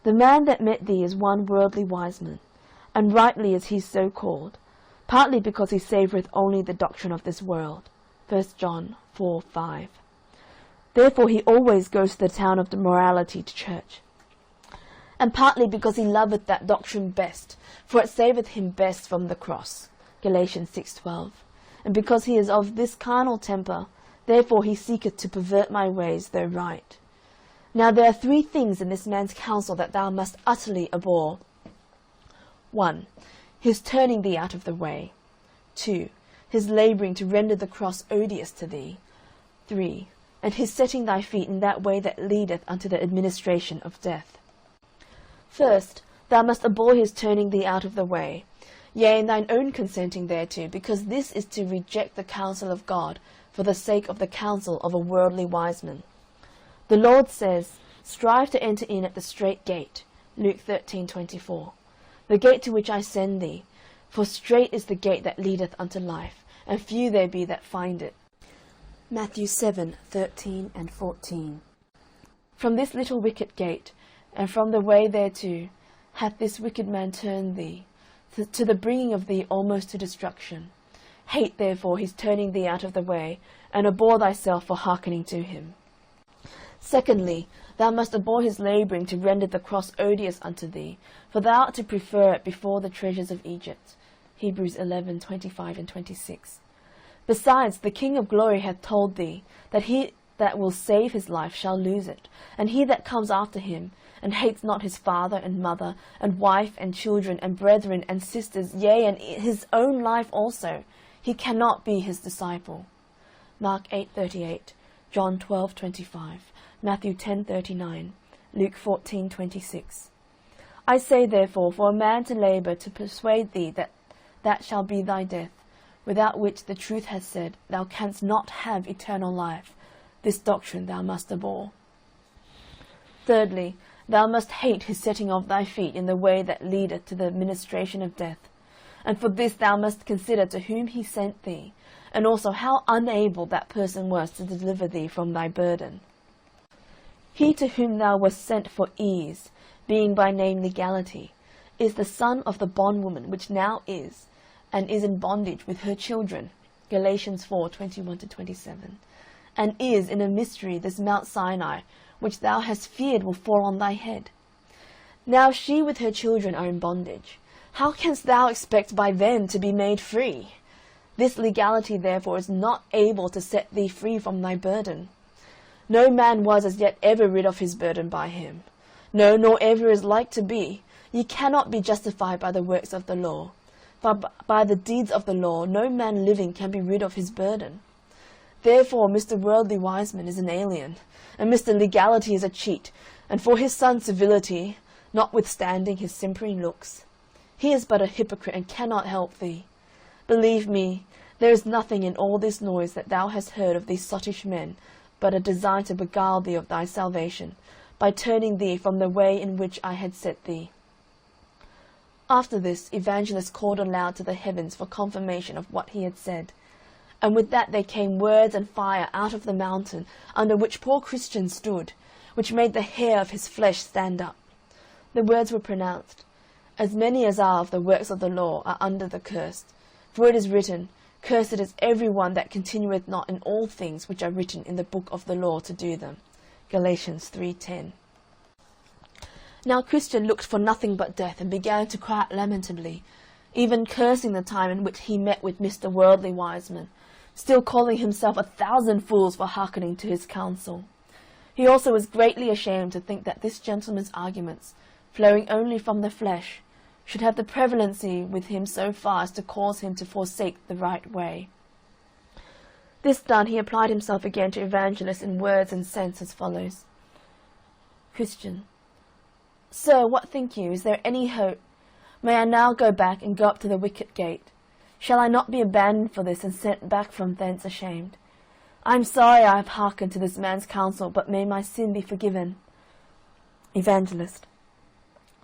The man that met thee is one worldly wiseman, and rightly is he so called, partly because he savoureth only the doctrine of this world. 1 John 4:5. Therefore he always goes to the town of morality to church. And partly because he loveth that doctrine best, for it saveth him best from the cross. Galatians 6:12. And because he is of this carnal temper, therefore he seeketh to pervert my ways, though right. Now there are 3 things in this man's counsel that thou must utterly abhor. 1. His turning thee out of the way. 2. His labouring to render the cross odious to thee. 3. And his setting thy feet in that way that leadeth unto the administration of death. First, thou must abhor his turning thee out of the way, yea, and thine own consenting thereto, because this is to reject the counsel of God for the sake of the counsel of a worldly wise man. The Lord says, Strive to enter in at the strait gate, Luke 13:24, the gate to which I send thee, for strait is the gate that leadeth unto life, and few there be that find it. Matthew 7:13 and 14. From this little wicket gate, and from the way thereto, hath this wicked man turned thee, to the bringing of thee almost to destruction. Hate therefore his turning thee out of the way, and abhor thyself for hearkening to him. Secondly, thou must abhor his labouring to render the cross odious unto thee, for thou art to prefer it before the treasures of Egypt. Hebrews 11:25 and 26. Besides, the King of glory hath told thee, that he that will save his life shall lose it, and he that comes after him, and hates not his father and mother, and wife and children, and brethren and sisters, yea, and his own life also, he cannot be his disciple. Mark 8:38, John 12:25, Matthew 10:39, Luke 14:26. I say therefore, for a man to labour to persuade thee that shall be thy death, without which the truth has said, thou canst not have eternal life, this doctrine thou must abhor. Thirdly, thou must hate his setting of thy feet in the way that leadeth to the administration of death, and for this thou must consider to whom he sent thee, and also how unable that person was to deliver thee from thy burden. He to whom thou wast sent for ease, being by name Legality, is the son of the bondwoman which now is, and is in bondage with her children, Galatians 4:21-27, and is in a mystery this Mount Sinai, which thou hast feared will fall on thy head. Now she with her children are in bondage. How canst thou expect by them to be made free? This legality therefore is not able to set thee free from thy burden. No man was as yet ever rid of his burden by him. No, nor ever is like to be. Ye cannot be justified by the works of the law. For by the deeds of the law no man living can be rid of his burden. Therefore Mr. Worldly Wiseman is an alien, and Mr. Legality is a cheat, and for his son Civility, notwithstanding his simpering looks, he is but a hypocrite and cannot help thee. Believe me, there is nothing in all this noise that thou hast heard of these sottish men, but a design to beguile thee of thy salvation, by turning thee from the way in which I had set thee. After this, Evangelist called aloud to the heavens for confirmation of what he had said, and with that there came words and fire out of the mountain under which poor Christian stood, which made the hair of his flesh stand up. The words were pronounced, As many as are of the works of the law are under the curse. For it is written, Cursed is every one that continueth not in all things which are written in the book of the law to do them. Galatians 3:10. Now Christian looked for nothing but death, and began to cry out lamentably, even cursing the time in which he met with Mr. Worldly Wiseman, still calling himself 1,000 fools for hearkening to his counsel. He also was greatly ashamed to think that this gentleman's arguments, flowing only from the flesh, should have the prevalency with him so far as to cause him to forsake the right way. This done, he applied himself again to Evangelist in words and sense as follows. Christian. Sir, what think you? Is there any hope? May I now go back and go up to the wicket gate? Shall I not be abandoned for this and sent back from thence ashamed? I am sorry I have hearkened to this man's counsel, but may my sin be forgiven. Evangelist.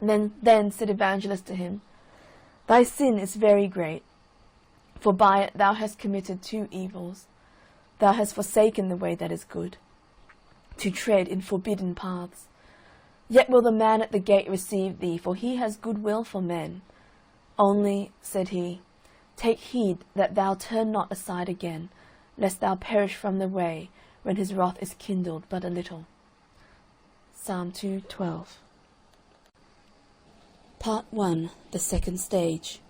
Then said Evangelist to him, Thy sin is very great, for by it thou hast committed 2 evils. Thou hast forsaken the way that is good, to tread in forbidden paths. Yet will the man at the gate receive thee, for he has good will for men. Only, said he, take heed that thou turn not aside again, lest thou perish from the way, when his wrath is kindled but a little. Psalm 2:12. Part 1. The second stage.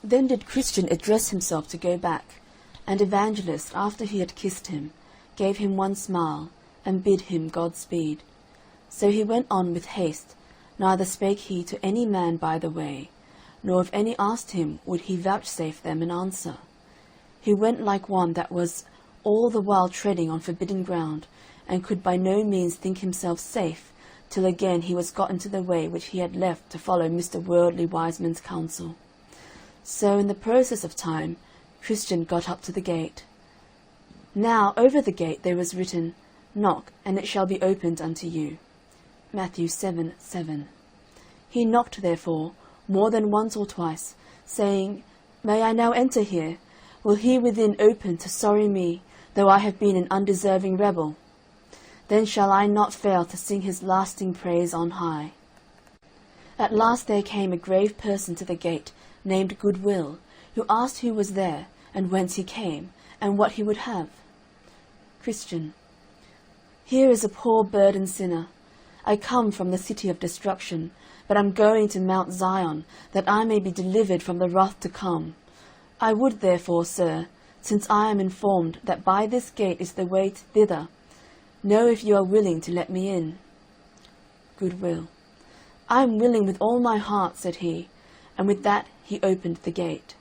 Then did Christian address himself to go back, and Evangelist, after he had kissed him, gave him one smile, and bid him God-speed. So he went on with haste, neither spake he to any man by the way, nor if any asked him would he vouchsafe them an answer. He went like one that was all the while treading on forbidden ground, and could by no means think himself safe, till again he was got into the way which he had left to follow Mr. Worldly Wiseman's counsel. So in the process of time, Christian got up to the gate. Now over the gate there was written, Knock, and it shall be opened unto you. Matthew 7:7. He knocked therefore, more than once or twice, saying, May I now enter here? Will he within open to sorry me, though I have been an undeserving rebel? Then shall I not fail to sing his lasting praise on high. At last there came a grave person to the gate, named Goodwill, who asked who was there, and whence he came, and what he would have. Christian. Here is a poor burdened sinner. I come from the city of destruction, but am going to Mount Zion, that I may be delivered from the wrath to come. I would therefore, sir, since I am informed that by this gate is the way thither, know if you are willing to let me in. Goodwill. I am willing with all my heart, said he, and with that he opened the gate.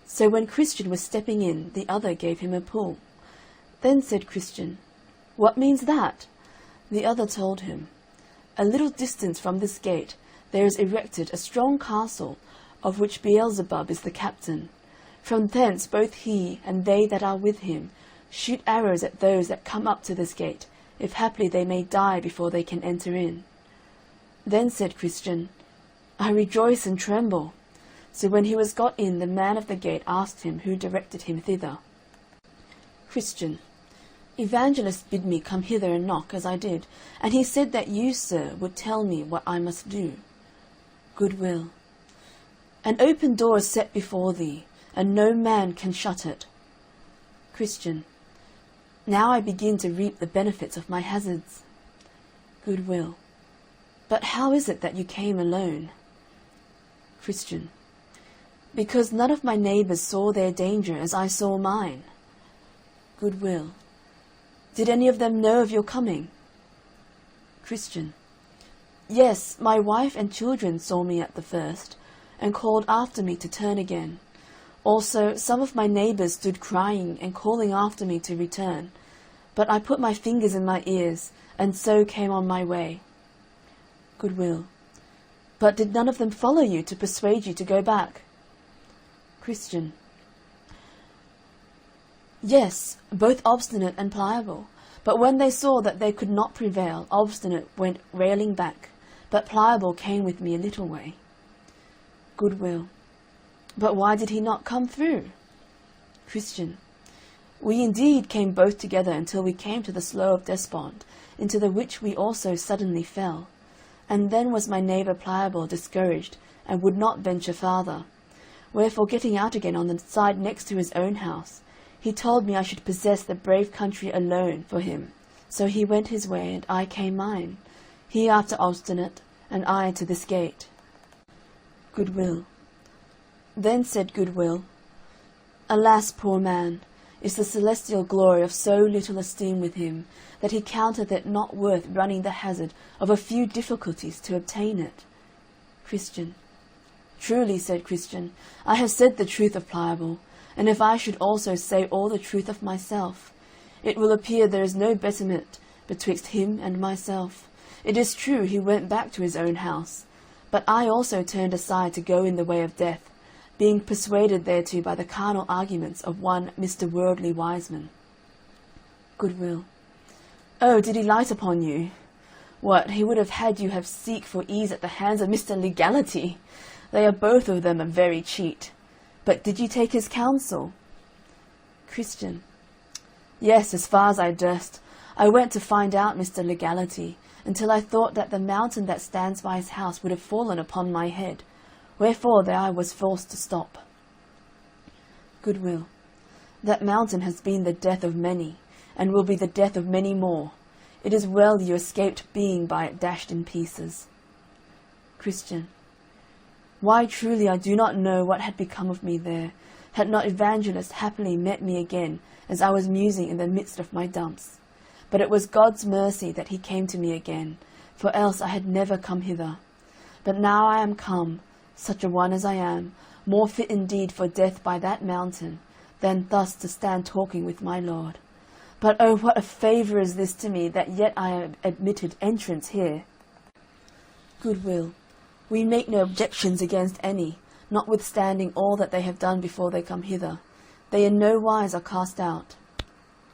So when Christian was stepping in, the other gave him a pull. Then said Christian, What means that? The other told him, A little distance from this gate there is erected a strong castle, of which Beelzebub is the captain. From thence both he and they that are with him shoot arrows at those that come up to this gate, if haply they may die before they can enter in. Then said Christian, I rejoice and tremble. So when he was got in, the man of the gate asked him who directed him thither. Christian. Evangelist bid me come hither and knock, as I did, and he said that you, sir, would tell me what I must do. Goodwill. An open door is set before thee, and no man can shut it. Christian. Now I begin to reap the benefits of my hazards. Goodwill. But how is it that you came alone? Christian. Because none of my neighbours saw their danger as I saw mine. Goodwill. Did any of them know of your coming? Christian. Yes, my wife and children saw me at the first, and called after me to turn again. Also some of my neighbours stood crying and calling after me to return, but I put my fingers in my ears, and so came on my way. Goodwill. But did none of them follow you to persuade you to go back? Christian. Yes, both obstinate and pliable. But when they saw that they could not prevail, obstinate went railing back, but pliable came with me a little way. Goodwill. But why did he not come through? Christian. We indeed came both together until we came to the slough of Despond, into the which we also suddenly fell. And then was my neighbour Pliable discouraged, and would not venture farther. Wherefore getting out again on the side next to his own house, he told me I should possess the brave country alone for him. So he went his way, and I came mine, he after obstinate, and I to this gate. Goodwill. Then said Goodwill, Alas, poor man, is the celestial glory of so little esteem with him, that he counteth it not worth running the hazard of a few difficulties to obtain it. Christian. Truly, said Christian, I have said the truth of Pliable, and if I should also say all the truth of myself, it will appear there is no betterment betwixt him and myself. It is true he went back to his own house, but I also turned aside to go in the way of death, being persuaded thereto by the carnal arguments of one Mr. Worldly Wiseman. Goodwill. Oh, did he light upon you? What, he would have had you have seek for ease at the hands of Mr. Legality. They are both of them a very cheat. But did you take his counsel? Christian. Yes, as far as I durst. I went to find out Mr. Legality, until I thought that the mountain that stands by his house would have fallen upon my head, wherefore there I was forced to stop. Goodwill. That mountain has been the death of many, and will be the death of many more. It is well you escaped being by it dashed in pieces. Christian. Why, truly, I do not know what had become of me there, had not Evangelist happily met me again as I was musing in the midst of my dumps. But it was God's mercy that he came to me again, for else I had never come hither. But now I am come, such a one as I am, more fit indeed for death by that mountain, than thus to stand talking with my Lord. But oh, what a favour is this to me, that yet I am admitted entrance here. Goodwill, we make no objections against any, notwithstanding all that they have done before they come hither. They in no wise are cast out.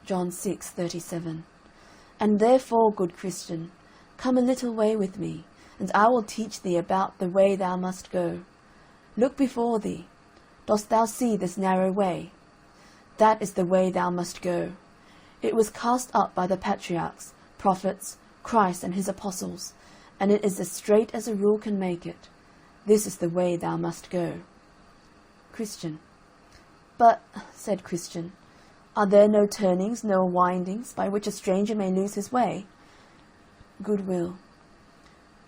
John 6:37. And therefore, good Christian, come a little way with me, and I will teach thee about the way thou must go. Look before thee. Dost thou see this narrow way? That is the way thou must go. It was cast up by the patriarchs, prophets, Christ and his apostles, and it is as straight as a rule can make it. This is the way thou must go. Christian. But, said Christian, are there no turnings, no windings, by which a stranger may lose his way? Goodwill.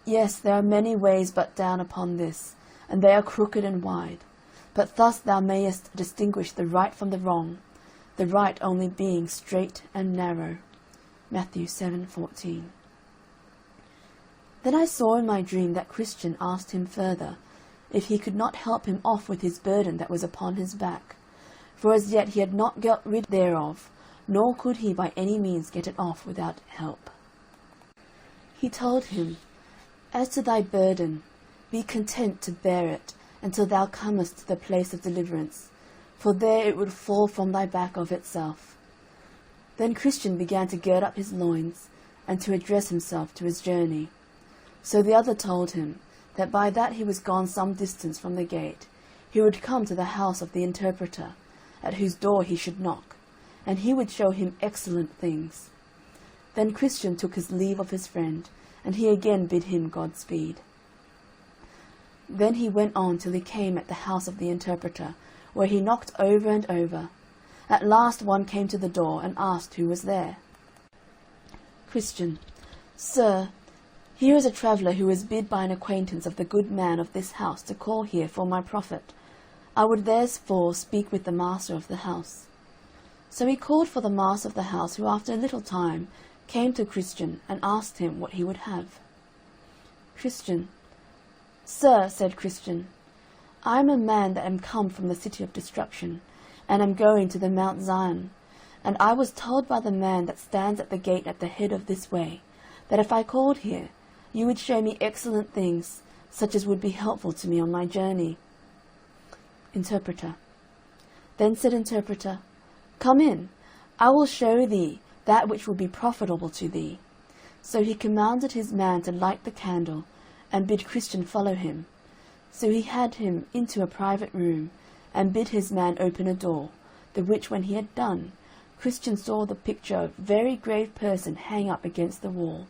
Yes, there are many ways but down upon this, and they are crooked and wide. But thus thou mayest distinguish the right from the wrong, the right only being straight and narrow. Matthew 7:14. Then I saw in my dream that Christian asked him further if he could not help him off with his burden that was upon his back, for as yet he had not got rid thereof, nor could he by any means get it off without help. He told him, As to thy burden, be content to bear it until thou comest to the place of deliverance, for there it would fall from thy back of itself. Then Christian began to gird up his loins, and to address himself to his journey. So the other told him that by that he was gone some distance from the gate, he would come to the house of the interpreter, at whose door he should knock, and he would show him excellent things. Then Christian took his leave of his friend, and he again bid him God-speed. Then he went on till he came at the house of the interpreter, where he knocked over and over. At last one came to the door, and asked who was there. Christian. Sir, here is a traveller who is bid by an acquaintance of the good man of this house to call here for my profit. I would therefore speak with the master of the house. So he called for the master of the house, who after a little time came to Christian, and asked him what he would have. Christian. Sir, said Christian, I am a man that am come from the city of destruction, and am going to the Mount Zion, and I was told by the man that stands at the gate at the head of this way, that if I called here, you would show me excellent things, such as would be helpful to me on my journey. Interpreter. Then said Interpreter, Come in, I will show thee that which will be profitable to thee. So he commanded his man to light the candle, and bid Christian follow him. So he had him into a private room, and bid his man open a door, the which when he had done, Christian saw the picture of a very grave person hang up against the wall,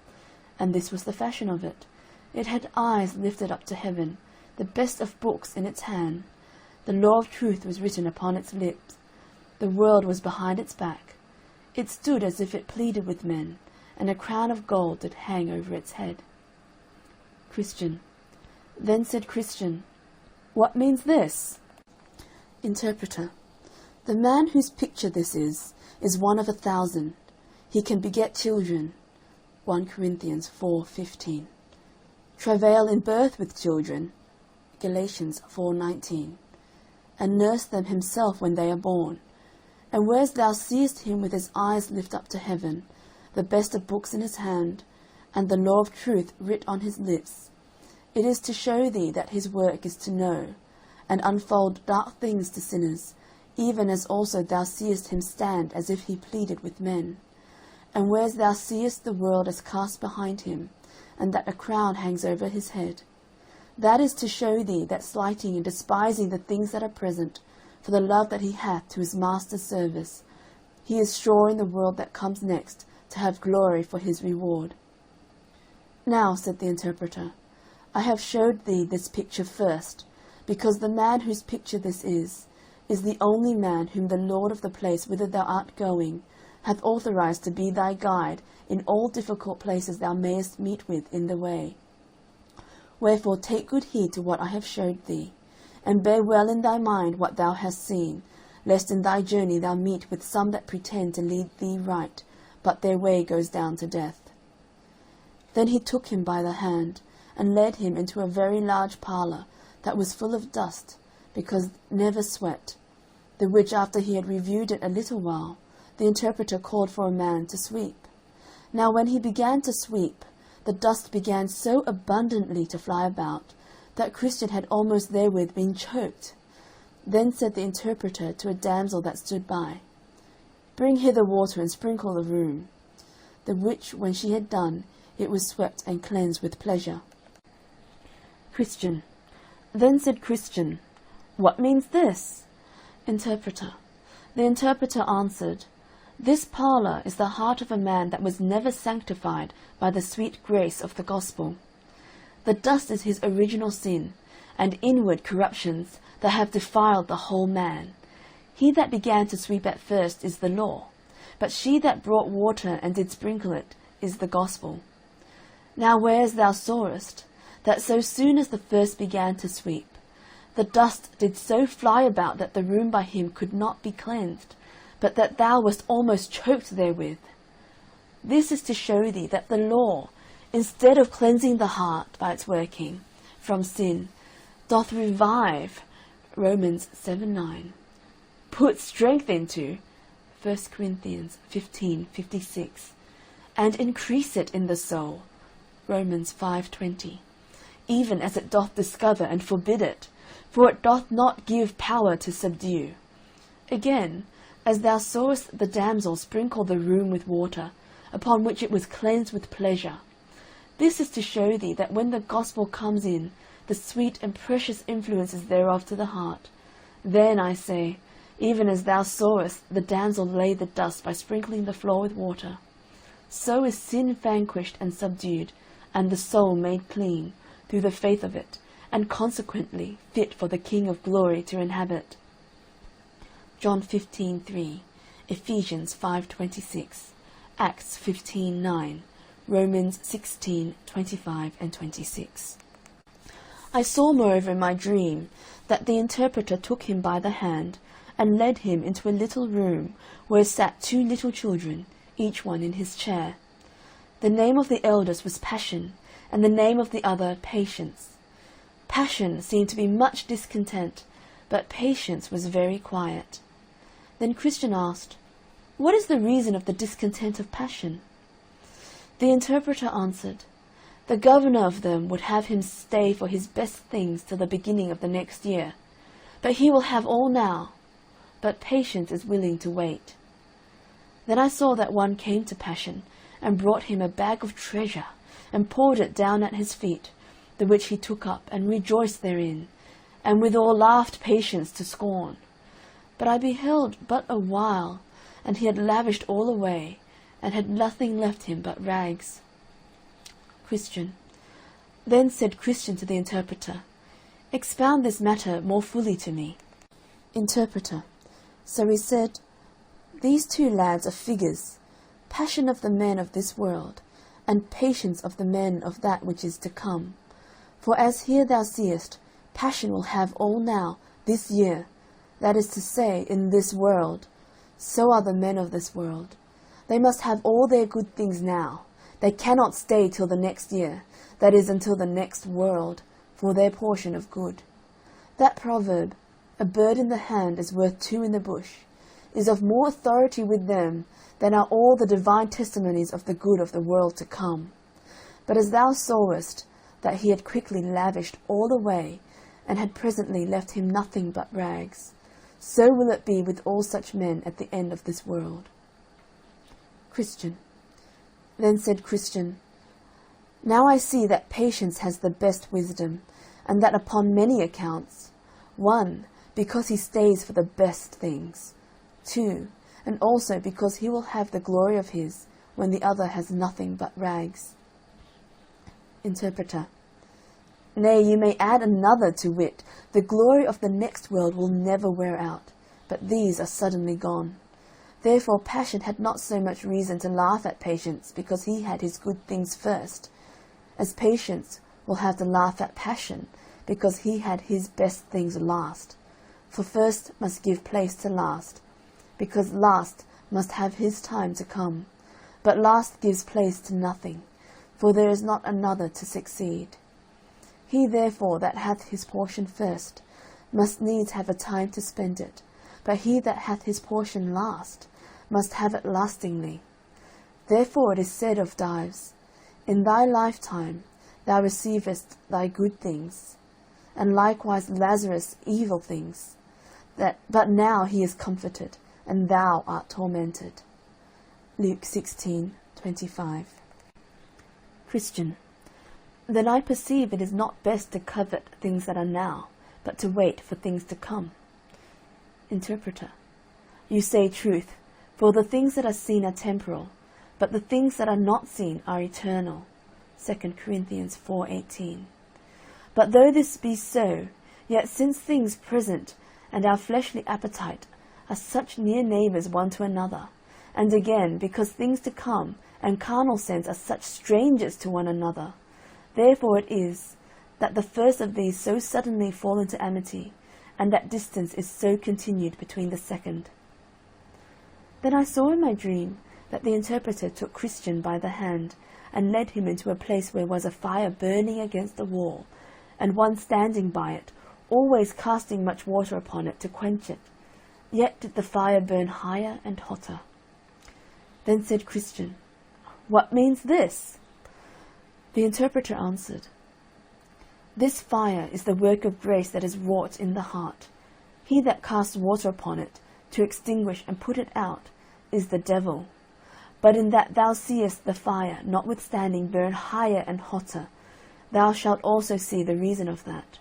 and this was the fashion of it. It had eyes lifted up to heaven, the best of books in its hand. The law of truth was written upon its lips. The world was behind its back. It stood as if it pleaded with men, and a crown of gold did hang over its head. Christian. Then said Christian, What means this? Interpreter. The man whose picture this is one of 1,000. He can beget children. 1 Corinthians 4:15. Travail in birth with children. Galatians 4:19. And nurse them himself when they are born. And whereas thou seest him with his eyes lift up to heaven, the best of books in his hand, and the law of truth writ on his lips, it is to show thee that his work is to know, and unfold dark things to sinners, even as also thou seest him stand as if he pleaded with men. And whereas thou seest the world as cast behind him, and that a crown hangs over his head, that is to show thee that slighting and despising the things that are present, for the love that he hath to his master's service, he is sure in the world that comes next to have glory for his reward. Now, said the interpreter, I have showed thee this picture first, because the man whose picture this is the only man whom the Lord of the place whither thou art going hath authorized to be thy guide in all difficult places thou mayest meet with in the way. Wherefore take good heed to what I have showed thee, and bear well in thy mind what thou hast seen, lest in thy journey thou meet with some that pretend to lead thee right, but their way goes down to death. Then he took him by the hand, and led him into a very large parlour, that was full of dust, because never swept, the which after he had reviewed it a little while, the interpreter called for a man to sweep. Now when he began to sweep, the dust began so abundantly to fly about, that Christian had almost therewith been choked. Then said the interpreter to a damsel that stood by, Bring hither water, and sprinkle the room. The which when she had done, it was swept and cleansed with pleasure. Christian. Then said Christian, What means this? Interpreter. The interpreter answered, This parlour is the heart of a man that was never sanctified by the sweet grace of the gospel. The dust is his original sin, and inward corruptions that have defiled the whole man. He that began to sweep at first is the law, but she that brought water and did sprinkle it is the gospel. Now whereas thou sawest, that so soon as the first began to sweep, the dust did so fly about that the room by him could not be cleansed, but that thou wast almost choked therewith. This is to show thee that the law, instead of cleansing the heart by its working from sin, doth revive, Romans 7:9, put strength into, 1 Corinthians 15:56, and increase it in the soul, Romans 5:20, even as it doth discover and forbid it, for it doth not give power to subdue. Again, as thou sawest the damsel sprinkle the room with water, upon which it was cleansed with pleasure, this is to show thee that when the gospel comes in, the sweet and precious influences thereof to the heart, then, I say, even as thou sawest the damsel lay the dust by sprinkling the floor with water, so is sin vanquished and subdued, and the soul made clean, through the faith of it, and consequently fit for the King of glory to inhabit. John 15:3, Ephesians 5:26, Acts 15:9, Romans 16:25 and 26. I saw moreover in my dream that the interpreter took him by the hand, and led him into a little room, where sat 2 little children, each one in his chair. The name of the eldest was Passion, and the name of the other Patience. Passion seemed to be much discontent, but Patience was very quiet. Then Christian asked, What is the reason of the discontent of Passion? The interpreter answered, The governor of them would have him stay for his best things till the beginning of the next year, but he will have all now, but Patience is willing to wait. Then I saw that one came to Passion, and brought him a bag of treasure, and poured it down at his feet, the which he took up, and rejoiced therein, and withal laughed Patience to scorn. But I beheld but a while, and he had lavished all away, and had nothing left him but rags. Christian. Then said Christian to the interpreter, Expound this matter more fully to me. Interpreter. So he said, These 2 lads are figures, Passion of the men of this world, and Patience of the men of that which is to come. For as here thou seest, Passion will have all now, this year, that is to say, in this world. So are the men of this world. They must have all their good things now. They cannot stay till the next year, that is, until the next world, for their portion of good. That proverb, A bird in the hand is worth 2 in the bush, is of more authority with them than are all the divine testimonies of the good of the world to come. But as thou sawest that he had quickly lavished all away, and had presently left him nothing but rags, so will it be with all such men at the end of this world. Christian. Then said Christian, Now I see that Patience has the best wisdom, and that upon many accounts. 1, because he stays for the best things. 2, and also because he will have the glory of his, when the other has nothing but rags. Interpreter. Nay, you may add another, to wit, the glory of the next world will never wear out, but these are suddenly gone. Therefore Passion had not so much reason to laugh at Patience, because he had his good things first, as Patience will have to laugh at Passion, because he had his best things last. For first must give place to last, because last must have his time to come, but last gives place to nothing, for there is not another to succeed. He therefore that hath his portion first must needs have a time to spend it, but he that hath his portion last must have it lastingly. Therefore it is said of Dives, In thy lifetime thou receivest thy good things, and likewise Lazarus evil things, but now he is comforted, and thou art tormented. Luke 16:25. Christian. Then I perceive it is not best to covet things that are now, but to wait for things to come. Interpreter. You say truth, for the things that are seen are temporal, but the things that are not seen are eternal. 2 Corinthians 4:18. But though this be so, yet since things present and our fleshly appetite are such near neighbours one to another, and again, because things to come and carnal sense are such strangers to one another, therefore it is that the first of these so suddenly fall into amity, and that distance is so continued between the second. Then I saw in my dream that the interpreter took Christian by the hand, and led him into a place where was a fire burning against the wall, and one standing by it, always casting much water upon it to quench it. Yet did the fire burn higher and hotter. Then said Christian, What means this? The interpreter answered, This fire is the work of grace that is wrought in the heart. He that casts water upon it, to extinguish and put it out, is the devil. But in that thou seest the fire, notwithstanding, burn higher and hotter, thou shalt also see the reason of that.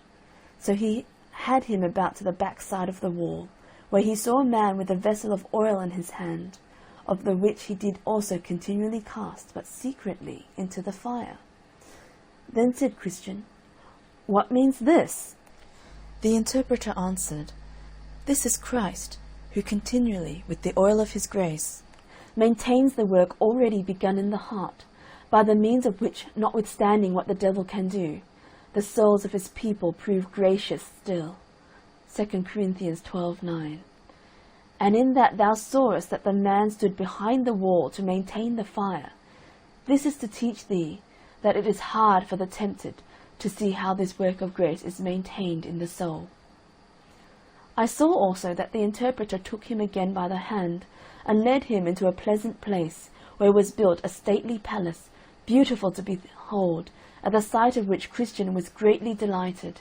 So he had him about to the backside of the wall, where he saw a man with a vessel of oil in his hand, of the which he did also continually cast, but secretly, into the fire. Then said Christian, What means this? The interpreter answered, This is Christ, who continually, with the oil of his grace, maintains the work already begun in the heart, by the means of which, notwithstanding what the devil can do, the souls of his people prove gracious still. 2 Corinthians 12:9. And in that thou sawest that the man stood behind the wall to maintain the fire, this is to teach thee that it is hard for the tempted to see how this work of grace is maintained in the soul. I saw also that the interpreter took him again by the hand, and led him into a pleasant place, where was built a stately palace, beautiful to behold, at the sight of which Christian was greatly delighted.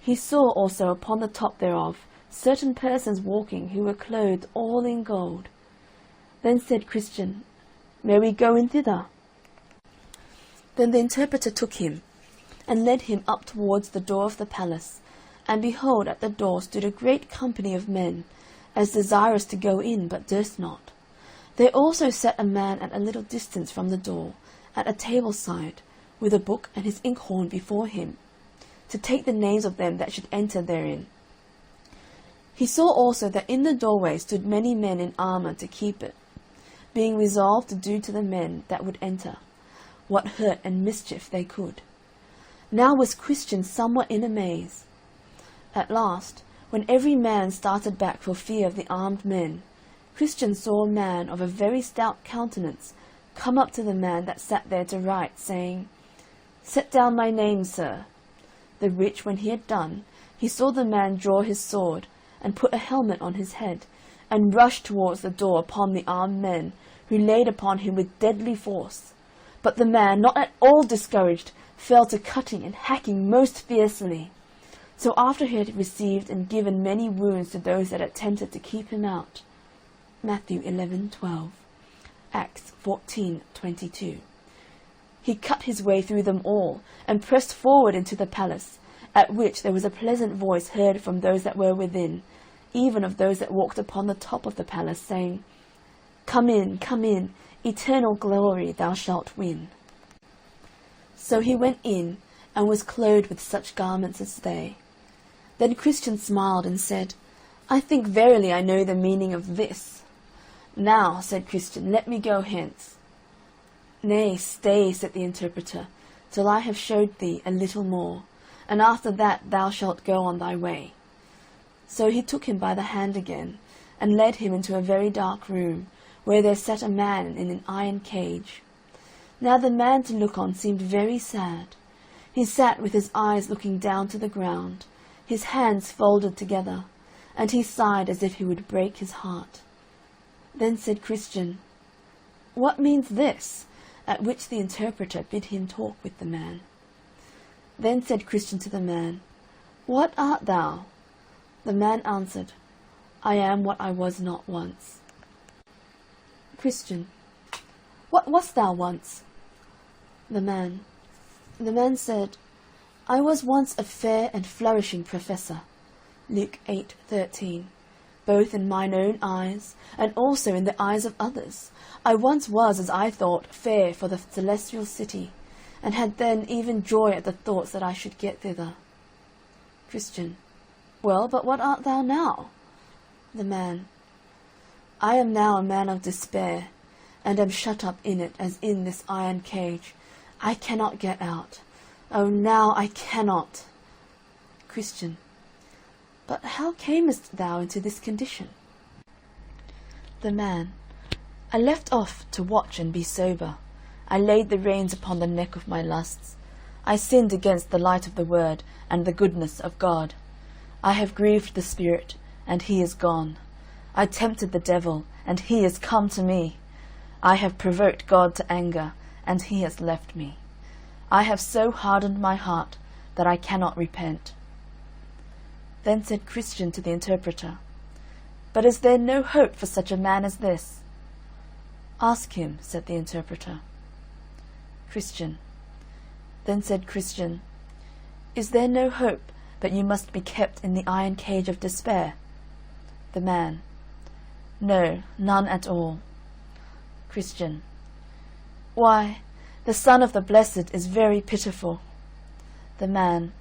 He saw also upon the top thereof certain persons walking, who were clothed all in gold. Then said Christian, May we go in thither? Then the interpreter took him, and led him up towards the door of the palace, and behold, at the door stood a great company of men, as desirous to go in, but durst not. There also sat a man at a little distance from the door, at a table side, with a book and his inkhorn before him, to take the names of them that should enter therein. He saw also that in the doorway stood many men in armour to keep it, being resolved to do to the men that would enter what hurt and mischief they could. Now was Christian somewhat in amaze. At last, when every man started back for fear of the armed men, Christian saw a man of a very stout countenance come up to the man that sat there to write, saying, Set down my name, sir. The which, when he had done, he saw the man draw his sword, and put a helmet on his head, and rush towards the door upon the armed men, who laid upon him with deadly force. But the man, not at all discouraged, fell to cutting and hacking most fiercely. So after he had received and given many wounds to those that attempted to keep him out. Matthew 11:12. Acts 14:22. He cut his way through them all, and pressed forward into the palace, at which there was a pleasant voice heard from those that were within, even of those that walked upon the top of the palace, saying, come in, eternal glory thou shalt win. So he went in, and was clothed with such garments as they. Then Christian smiled, and said, I think verily I know the meaning of this. Now, said Christian, let me go hence. Nay, stay, said the interpreter, till I have showed thee a little more, and after that thou shalt go on thy way. So he took him by the hand again, and led him into a very dark room, where there sat a man in an iron cage. Now the man to look on seemed very sad. He sat with his eyes looking down to the ground, his hands folded together, and he sighed as if he would break his heart. Then said Christian, "What means this?" At which the interpreter bid him talk with the man. Then said Christian to the man, "What art thou?" The man answered, "I am what I was not once." Christian, "What wast thou once?" The man said, "I was once a fair and flourishing professor," Luke 8:13, "both in mine own eyes, and also in the eyes of others. I once was, as I thought, fair for the celestial city, and had then even joy at the thoughts that I should get thither." Christian, "Well, but what art thou now?" The man, "I am now a man of despair, and am shut up in it as in this iron cage. I cannot get out. Oh, now I cannot." Christian, "But how camest thou into this condition?" The man, "I left off to watch and be sober. I laid the reins upon the neck of my lusts. I sinned against the light of the word and the goodness of God. I have grieved the Spirit, and he is gone. I tempted the devil, and he is come to me. I have provoked God to anger, and he has left me. I have so hardened my heart that I cannot repent." Then said Christian to the interpreter, "But is there no hope for such a man as this?" "Ask him," said the interpreter. Christian. Then said Christian, "Is there no hope but you must be kept in the iron cage of despair?" The man, "No, none at all." Christian. "Why, the Son of the Blessed is very pitiful." The man,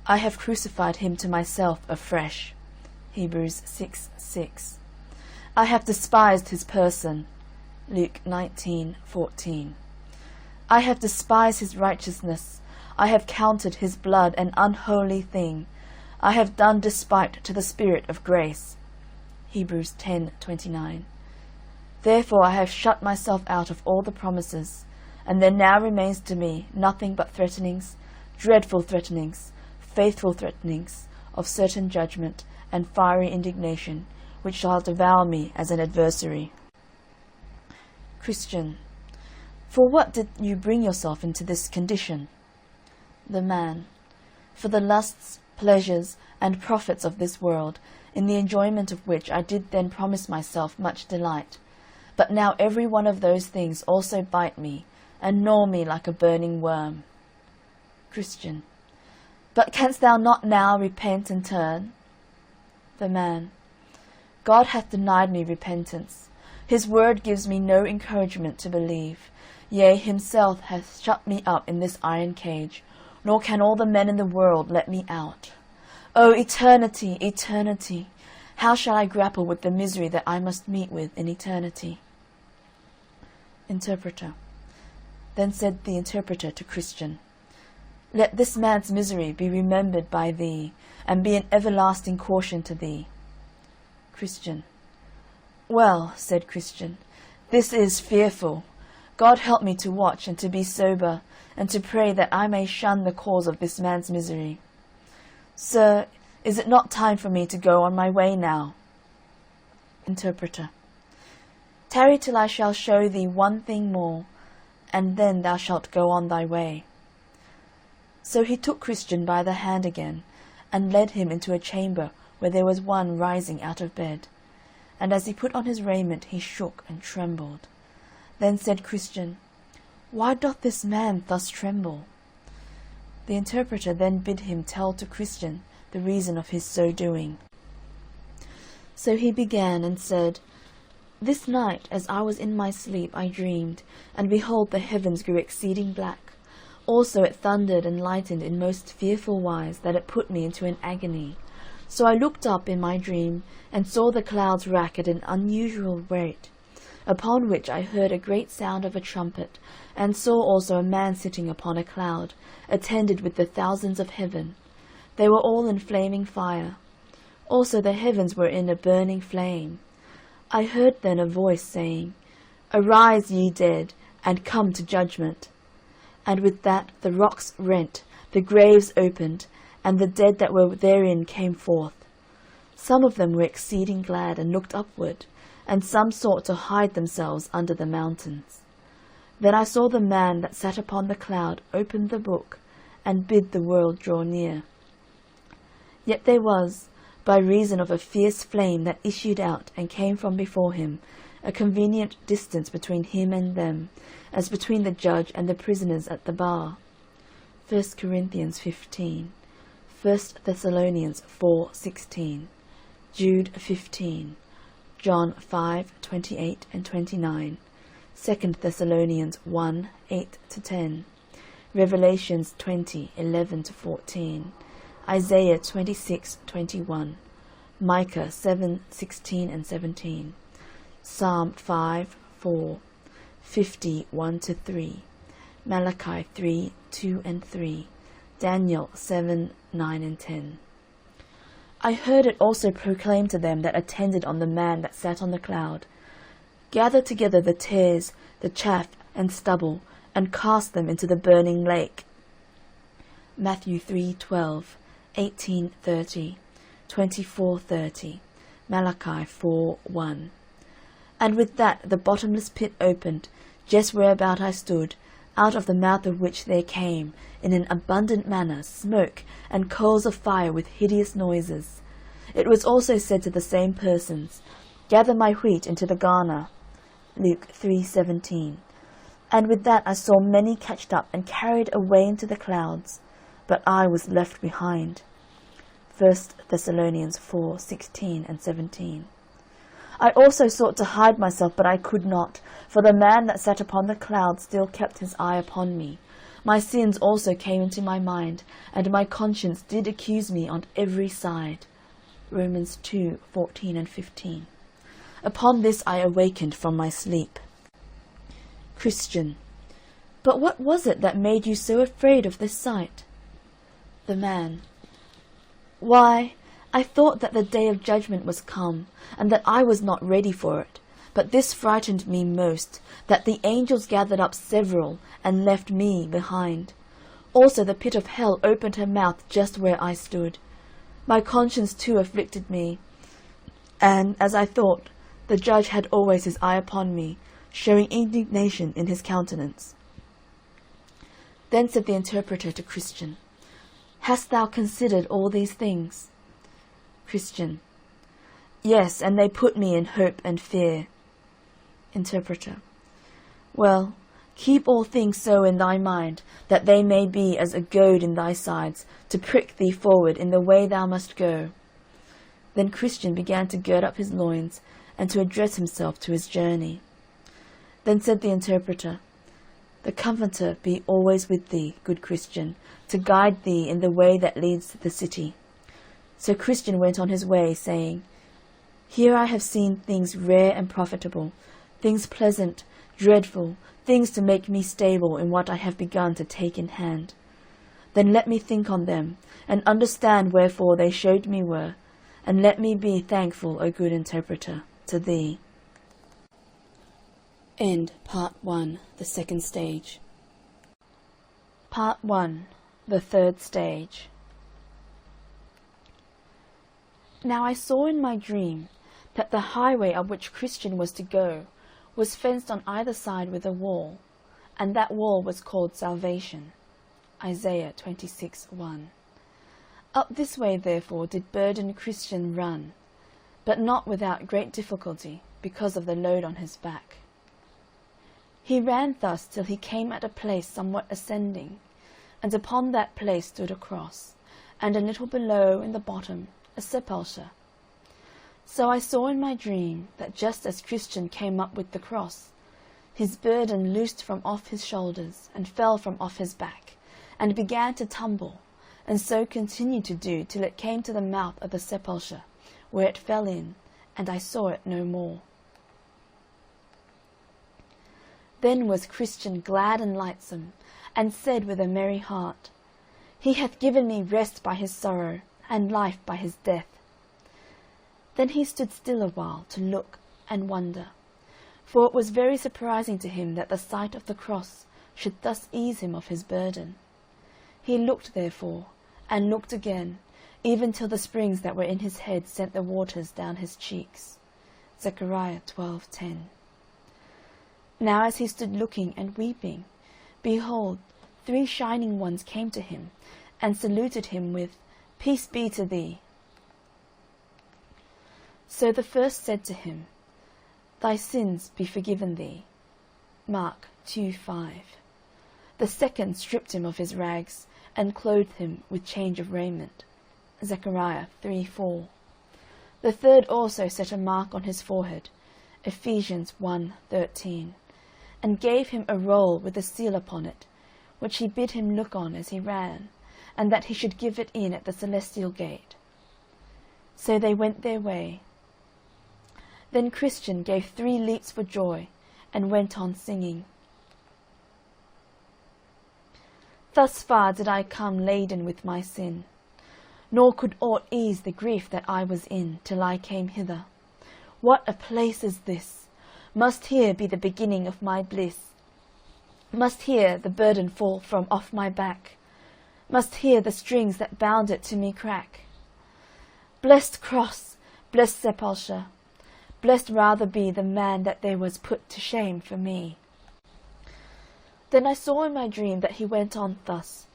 "I have crucified him to myself afresh." Hebrews 6:6. "I have despised his person." Luke 19:14. "I have despised his righteousness. I have counted his blood an unholy thing. I have done despite to the Spirit of grace." Hebrews 10:29. "Therefore I have shut myself out of all the promises, and there now remains to me nothing but threatenings, dreadful threatenings, faithful threatenings, of certain judgment and fiery indignation, which shall devour me as an adversary." Christian. "For what did you bring yourself into this condition?" The man, "For the lusts, pleasures, and profits of this world, in the enjoyment of which I did then promise myself much delight. But now every one of those things also bite me, and gnaw me like a burning worm." Christian. "But canst thou not now repent and turn?" The man, "God hath denied me repentance. His word gives me no encouragement to believe. Yea, himself hath shut me up in this iron cage, nor can all the men in the world let me out. O eternity, eternity! How shall I grapple with the misery that I must meet with in eternity?" Interpreter. Then said the interpreter to Christian, "Let this man's misery be remembered by thee, and be an everlasting caution to thee." Christian. "Well," said Christian, "this is fearful. God help me to watch and to be sober, and to pray that I may shun the cause of this man's misery. Sir, is it not time for me to go on my way now?" Interpreter. "Tarry till I shall show thee one thing more, and then thou shalt go on thy way." So he took Christian by the hand again, and led him into a chamber where there was one rising out of bed. And as he put on his raiment, he shook and trembled. Then said Christian, "Why doth this man thus tremble?" The interpreter then bid him tell to Christian the reason of his so doing. So he began and said, "This night, as I was in my sleep, I dreamed, and behold, the heavens grew exceeding black. Also it thundered and lightened in most fearful wise, that it put me into an agony. So I looked up in my dream, and saw the clouds rack at an unusual rate. Upon which I heard a great sound of a trumpet, and saw also a man sitting upon a cloud, attended with the thousands of heaven. They were all in flaming fire. Also the heavens were in a burning flame. I heard then a voice saying, Arise, ye dead, and come to judgment. And with that the rocks rent, the graves opened, and the dead that were therein came forth. Some of them were exceeding glad, and looked upward, and some sought to hide themselves under the mountains. Then I saw the man that sat upon the cloud open the book, and bid the world draw near. Yet there was, by reason of a fierce flame that issued out and came from before him, a convenient distance between him and them, as between the judge and the prisoners at the bar. 1 Corinthians 15, 1 Thessalonians 4:16, Jude 15, John 5:28 and 29, 2 Thessalonians 1:8-10, Revelations 20:11-14, Isaiah 26:21, Micah 7:16 and 17, Psalm 5:4, 50:1-3, Malachi 3:2 and 3, Daniel 7:9 and 10. I heard it also proclaimed to them that attended on the man that sat on the cloud, Gather together the tares, the chaff, and stubble, and cast them into the burning lake. Matthew 3:12, 18:30, 24:30, Malachi 4:1. And with that the bottomless pit opened, just whereabout I stood, out of the mouth of which there came, in an abundant manner, smoke and coals of fire with hideous noises. It was also said to the same persons, Gather my wheat into the garner. Luke 3:17. And with that I saw many catched up and carried away into the clouds, but I was left behind. 1 Thessalonians 4:16 and 17. I also sought to hide myself, but I could not, for the man that sat upon the cloud still kept his eye upon me. My sins also came into my mind, and my conscience did accuse me on every side. Romans 2:14 and 15. Upon this I awakened from my sleep. Christian. But what was it that made you so afraid of this sight? The man. Why, I thought that the day of judgment was come, and that I was not ready for it. But this frightened me most, that the angels gathered up several, and left me behind. Also the pit of hell opened her mouth just where I stood. My conscience too afflicted me, and, as I thought, the judge had always his eye upon me, showing indignation in his countenance. Then said the interpreter to Christian, Hast thou considered all these things? Christian. Yes, and they put me in hope and fear. Interpreter. Well, keep all things so in thy mind, that they may be as a goad in thy sides, to prick thee forward in the way thou must go. Then Christian began to gird up his loins, and to address himself to his journey. Then said the interpreter, The Comforter be always with thee, good Christian, to guide thee in the way that leads to the city. So Christian went on his way, saying, Here I have seen things rare and profitable, things pleasant, dreadful, things to make me stable in what I have begun to take in hand. Then let me think on them, and understand wherefore they showed me were, and let me be thankful, O good interpreter, to thee. End Part 1, the second stage. Part 1, the third stage. Now I saw in my dream that the highway up which Christian was to go was fenced on either side with a wall, and that wall was called salvation. Isaiah 26:1. Up this way, therefore, did burdened Christian run, but not without great difficulty, because of the load on his back. He ran thus till he came at a place somewhat ascending, and upon that place stood a cross, and a little below in the bottom a sepulchre. So I saw in my dream that just as Christian came up with the cross, his burden loosed from off his shoulders and fell from off his back, and began to tumble, and so continued to do till it came to the mouth of the sepulchre, where it fell in, and I saw it no more. Then was Christian glad and lightsome, and said with a merry heart, He hath given me rest by his sorrow, and life by his death. Then he stood still a while to look and wonder, for it was very surprising to him that the sight of the cross should thus ease him of his burden. He looked, therefore, and looked again, even till the springs that were in his head sent the waters down his cheeks. Zechariah 12:10. Now as he stood looking and weeping, behold, 3 shining ones came to him, and saluted him with, Peace be to thee. So the first said to him, Thy sins be forgiven thee. Mark 2:5. The second stripped him of his rags, and clothed him with change of raiment. Zechariah 3:4. The third also set a mark on his forehead. Ephesians 1:13. And gave him a roll with a seal upon it, which he bid him look on as he ran, and that he should give it in at the celestial gate. So they went their way. Then Christian gave 3 leaps for joy, and went on singing. Thus far did I come laden with my sin, nor could aught ease the grief that I was in, till I came hither. What a place is this! Must here be the beginning of my bliss? Must here the burden fall from off my back? Must here the strings that bound it to me crack? Blessed cross, blessed sepulchre, blessed rather be the man that there was put to shame for me. Then I saw in my dream that he went on thus,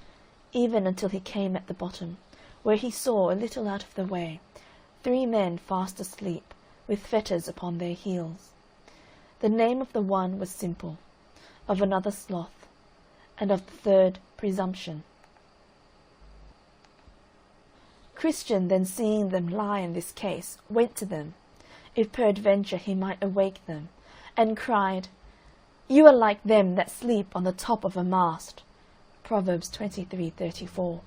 even until he came at the bottom, where he saw, a little out of the way, 3 men fast asleep, with fetters upon their heels. The name of the one was Simple, of another Sloth, and of the third Presumption. Christian then seeing them lie in this case, went to them, if peradventure he might awake them, and cried, You are like them that sleep on the top of a mast. Proverbs 23:34.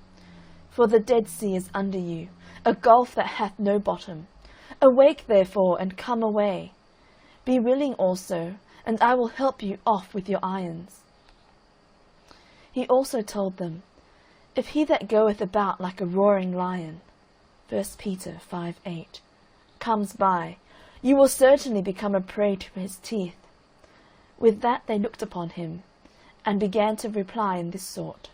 For the Dead Sea is under you, a gulf that hath no bottom. Awake therefore, and come away. Be willing also, and I will help you off with your irons. He also told them, If he that goeth about like a roaring lion, 1 Peter 5:8, comes by, you will certainly become a prey to his teeth. With that they looked upon him, and began to reply in this sort.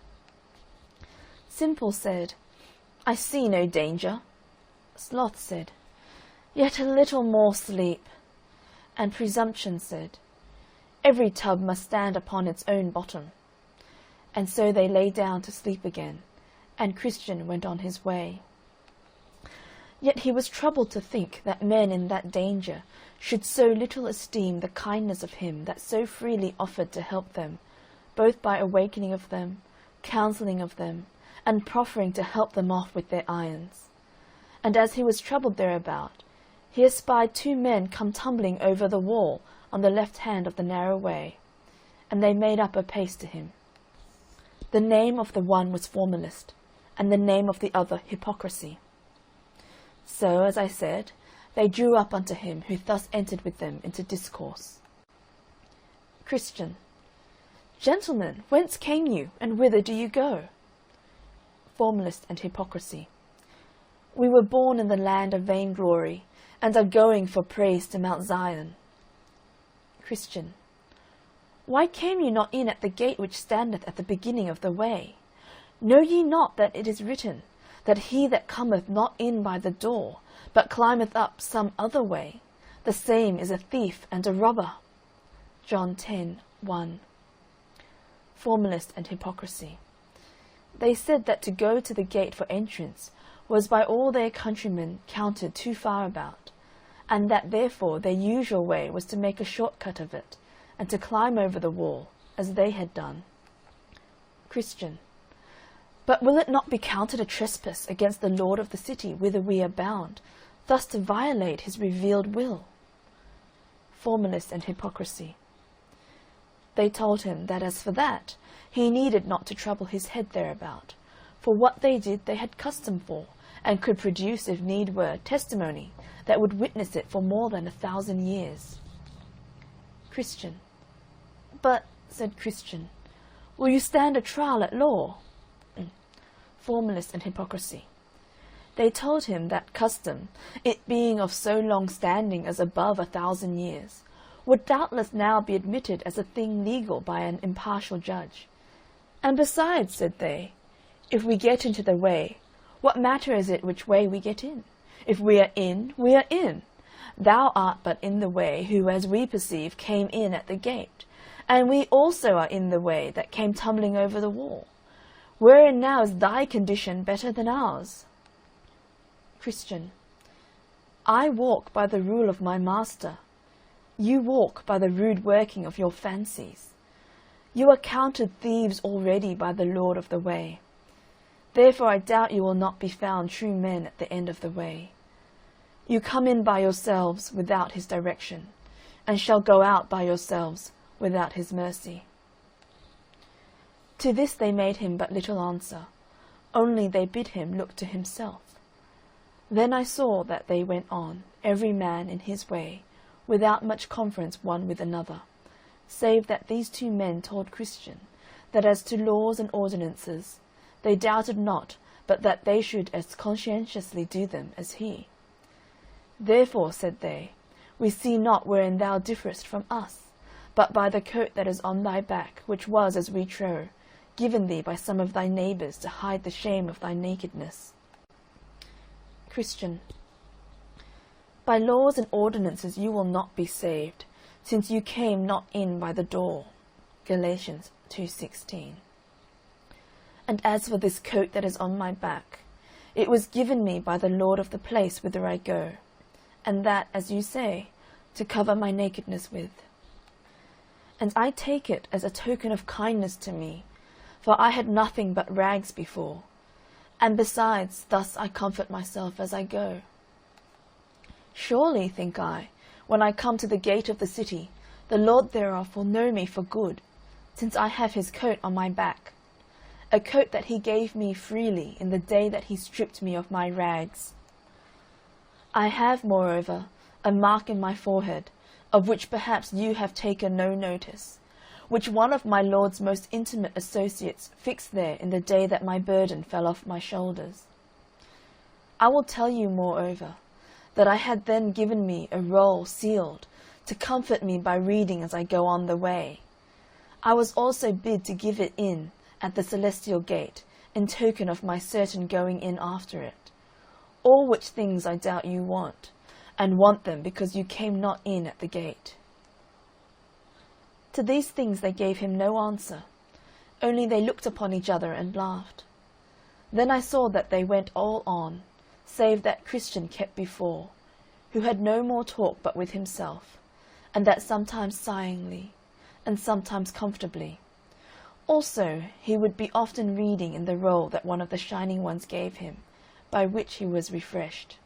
Simple said, I see no danger. Sloth said, Yet a little more sleep. And Presumption said, Every tub must stand upon its own bottom. And so they lay down to sleep again, and Christian went on his way. Yet he was troubled to think that men in that danger should so little esteem the kindness of him that so freely offered to help them, both by awakening of them, counselling of them, and proffering to help them off with their irons. And as he was troubled thereabout, he espied 2 men come tumbling over the wall on the left hand of the narrow way, and they made up a pace to him. The name of the one was Formalist, and the name of the other Hypocrisy. So, as I said, they drew up unto him, who thus entered with them into discourse. Christian. Gentlemen, whence came you, and whither do you go? Formalist and Hypocrisy. We were born in the land of vainglory, and are going for praise to Mount Zion. Christian. Why came ye not in at the gate which standeth at the beginning of the way? Know ye not that it is written, that he that cometh not in by the door, but climbeth up some other way, the same is a thief and a robber? John 10:1. Formalist and Hypocrisy. They said that to go to the gate for entrance was by all their countrymen counted too far about, and that therefore their usual way was to make a short cut of it, and to climb over the wall, as they had done. Christian. But will it not be counted a trespass against the lord of the city whither we are bound, thus to violate his revealed will? Formalist and Hypocrisy. They told him that as for that, he needed not to trouble his head thereabout, for what they did they had custom for, and could produce, if need were, testimony that would witness it for more than 1,000 years. Christian. But, said Christian, will you stand a trial at law? Formalist and Hypocrisy. They told him that custom, it being of so long standing as above 1,000 years, would doubtless now be admitted as a thing legal by an impartial judge. And besides, said they, if we get into the way, what matter is it which way we get in? If we are in, we are in. Thou art but in the way, who, as we perceive, came in at the gate, and we also are in the way that came tumbling over the wall. Wherein now is thy condition better than ours? Christian. I walk by the rule of my master. You walk by the rude working of your fancies. You are counted thieves already by the Lord of the way. Therefore I doubt you will not be found true men at the end of the way. You come in by yourselves without his direction, and shall go out by yourselves without his mercy. To this they made him but little answer, only they bid him look to himself. Then I saw that they went on, every man in his way, without much conference one with another, save that these two men told Christian, that as to laws and ordinances, they doubted not but that they should as conscientiously do them as he. Therefore, said they, we see not wherein thou differest from us, but by the coat that is on thy back, which was, as we trow, given thee by some of thy neighbours to hide the shame of thy nakedness. Christian. By laws and ordinances you will not be saved, since you came not in by the door. Galatians 2:16. And as for this coat that is on my back, it was given me by the Lord of the place whither I go, and that, as you say, to cover my nakedness with. And I take it as a token of kindness to me, for I had nothing but rags before, and besides, thus I comfort myself as I go. Surely, think I, when I come to the gate of the city, the Lord thereof will know me for good, since I have his coat on my back, a coat that he gave me freely in the day that he stripped me of my rags. I have, moreover, a mark in my forehead, of which perhaps you have taken no notice, which one of my Lord's most intimate associates fixed there in the day that my burden fell off my shoulders. I will tell you, moreover, that I had then given me a roll sealed, to comfort me by reading as I go on the way. I was also bid to give it in at the celestial gate, in token of my certain going in after it. All which things I doubt you want, and want them because you came not in at the gate. To these things they gave him no answer, only they looked upon each other and laughed. Then I saw that they went all on, save that Christian kept before, who had no more talk but with himself, and that sometimes sighingly, and sometimes comfortably. Also he would be often reading in the roll that one of the shining ones gave him, by which he was refreshed.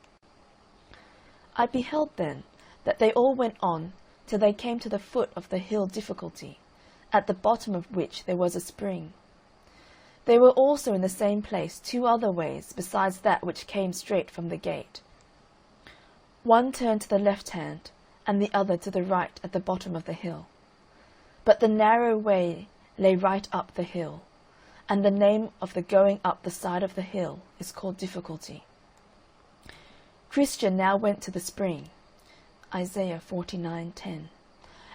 I beheld then that they all went on till they came to the foot of the hill Difficulty, at the bottom of which there was a spring. There were also in the same place two other ways besides that which came straight from the gate. One turned to the left hand, and the other to the right at the bottom of the hill. But the narrow way lay right up the hill, and the name of the going up the side of the hill is called Difficulty. Christian now went to the spring, Isaiah 49:10,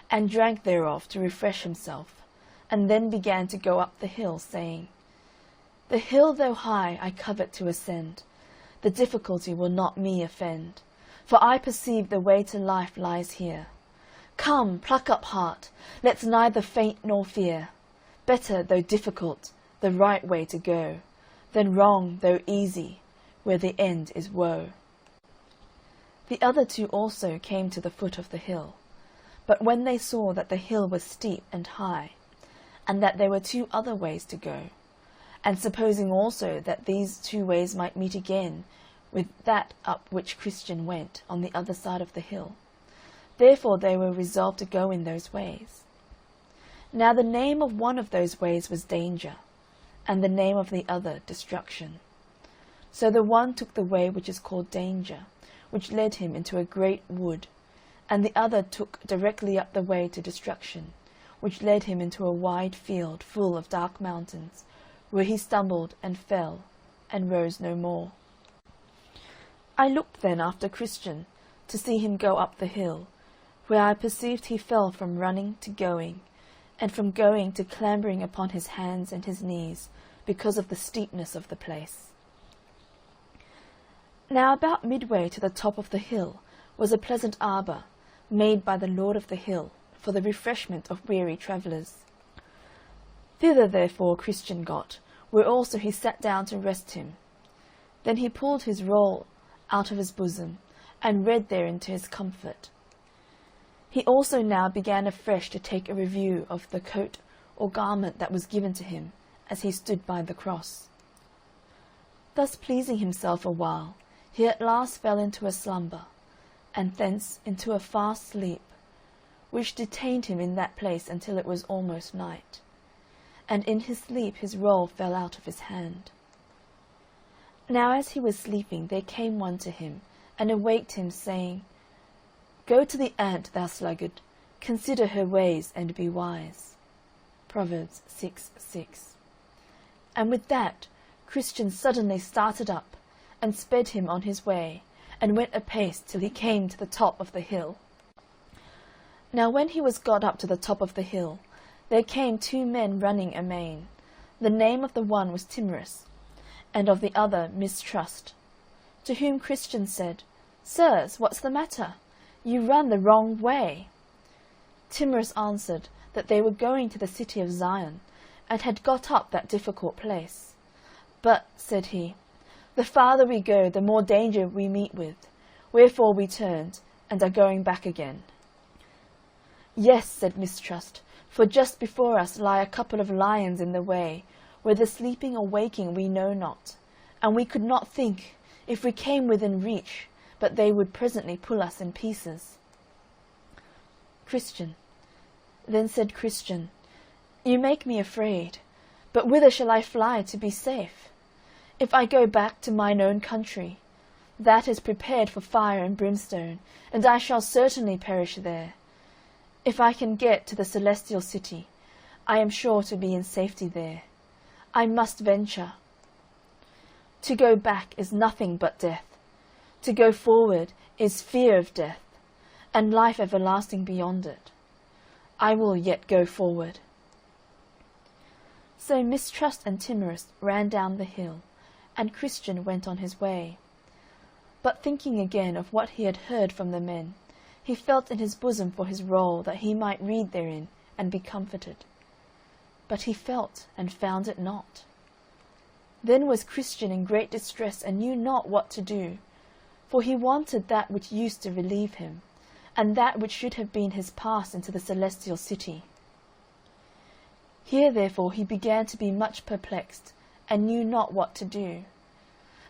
and drank thereof to refresh himself, and then began to go up the hill, saying, The hill though high I covet to ascend, the difficulty will not me offend, for I perceive the way to life lies here. Come, pluck up heart, let's neither faint nor fear. Better, though difficult, the right way to go, than wrong, though easy, where the end is woe. The other two also came to the foot of the hill, but when they saw that the hill was steep and high, and that there were two other ways to go, and supposing also that these two ways might meet again with that up which Christian went on the other side of the hill, therefore they were resolved to go in those ways. Now the name of one of those ways was Danger, and the name of the other Destruction. So the one took the way which is called Danger, which led him into a great wood, and the other took directly up the way to Destruction, which led him into a wide field full of dark mountains, where he stumbled and fell, and rose no more. I looked then after Christian, to see him go up the hill, where I perceived he fell from running to going, and from going to clambering upon his hands and his knees, because of the steepness of the place. Now about midway to the top of the hill was a pleasant arbour, made by the lord of the hill, for the refreshment of weary travellers. Thither therefore Christian got, where also he sat down to rest him. Then he pulled his roll out of his bosom, and read therein to his comfort. He also now began afresh to take a review of the coat or garment that was given to him, as he stood by the cross. Thus pleasing himself a while, he at last fell into a slumber, and thence into a fast sleep, which detained him in that place until it was almost night. And in his sleep his roll fell out of his hand. Now as he was sleeping there came one to him, and awaked him, saying, Go to the ant, thou sluggard, consider her ways, and be wise. Proverbs 6:6. And with that Christian suddenly started up, and sped him on his way, and went apace till he came to the top of the hill. Now when he was got up to the top of the hill, there came 2 men running amain. The name of the one was Timorous, and of the other Mistrust. To whom Christian said, Sirs, what's the matter? You run the wrong way. Timorous answered that they were going to the city of Zion, and had got up that difficult place. But, said he, the farther we go, the more danger we meet with. Wherefore we turned, and are going back again. Yes, said Mistrust, for just before us lie a couple of lions in the way, whether sleeping or waking we know not, and we could not think, if we came within reach, but they would presently pull us in pieces. Christian. Then said Christian, You make me afraid, but whither shall I fly to be safe? If I go back to mine own country, that is prepared for fire and brimstone, and I shall certainly perish there. If I can get to the celestial city, I am sure to be in safety there. I must venture. To go back is nothing but death. To go forward is fear of death, and life everlasting beyond it. I will yet go forward. So Mistrust and Timorous ran down the hill, and Christian went on his way. But thinking again of what he had heard from the men, he felt in his bosom for his roll, that he might read therein and be comforted. But he felt and found it not. Then was Christian in great distress, and knew not what to do, for he wanted that which used to relieve him, and that which should have been his pass into the celestial city. Here therefore he began to be much perplexed, and knew not what to do.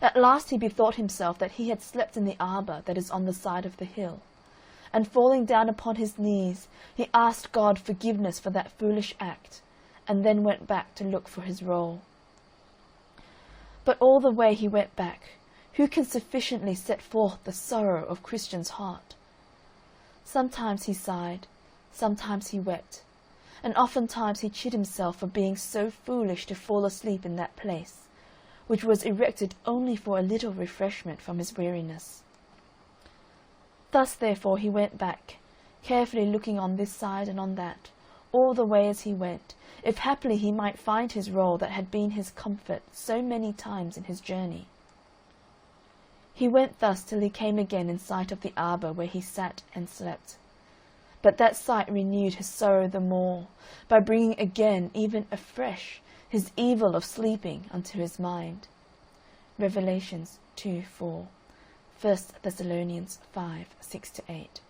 At last he bethought himself that he had slept in the arbour that is on the side of the hill, and falling down upon his knees, he asked God forgiveness for that foolish act, and then went back to look for his roll. But all the way he went back, who can sufficiently set forth the sorrow of Christian's heart? Sometimes he sighed, sometimes he wept, and oftentimes he chid himself for being so foolish to fall asleep in that place, which was erected only for a little refreshment from his weariness. Thus therefore he went back, carefully looking on this side and on that, all the way as he went, if haply he might find his roll that had been his comfort so many times in his journey. He went thus till he came again in sight of the arbour where he sat and slept. But that sight renewed his sorrow the more, by bringing again, even afresh, his evil of sleeping unto his mind. Revelations 2:4, 1 Thessalonians 5:6-8.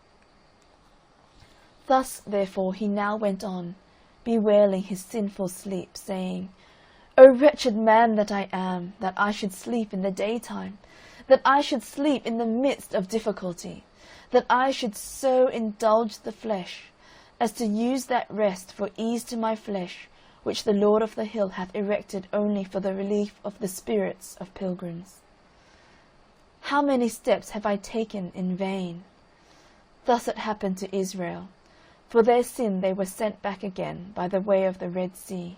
Thus, therefore, he now went on, bewailing his sinful sleep, saying, O wretched man that I am, that I should sleep in the daytime, that I should sleep in the midst of difficulty, that I should so indulge the flesh, as to use that rest for ease to my flesh, which the Lord of the hill hath erected only for the relief of the spirits of pilgrims. How many steps have I taken in vain? Thus it happened to Israel. For their sin they were sent back again by the way of the Red Sea.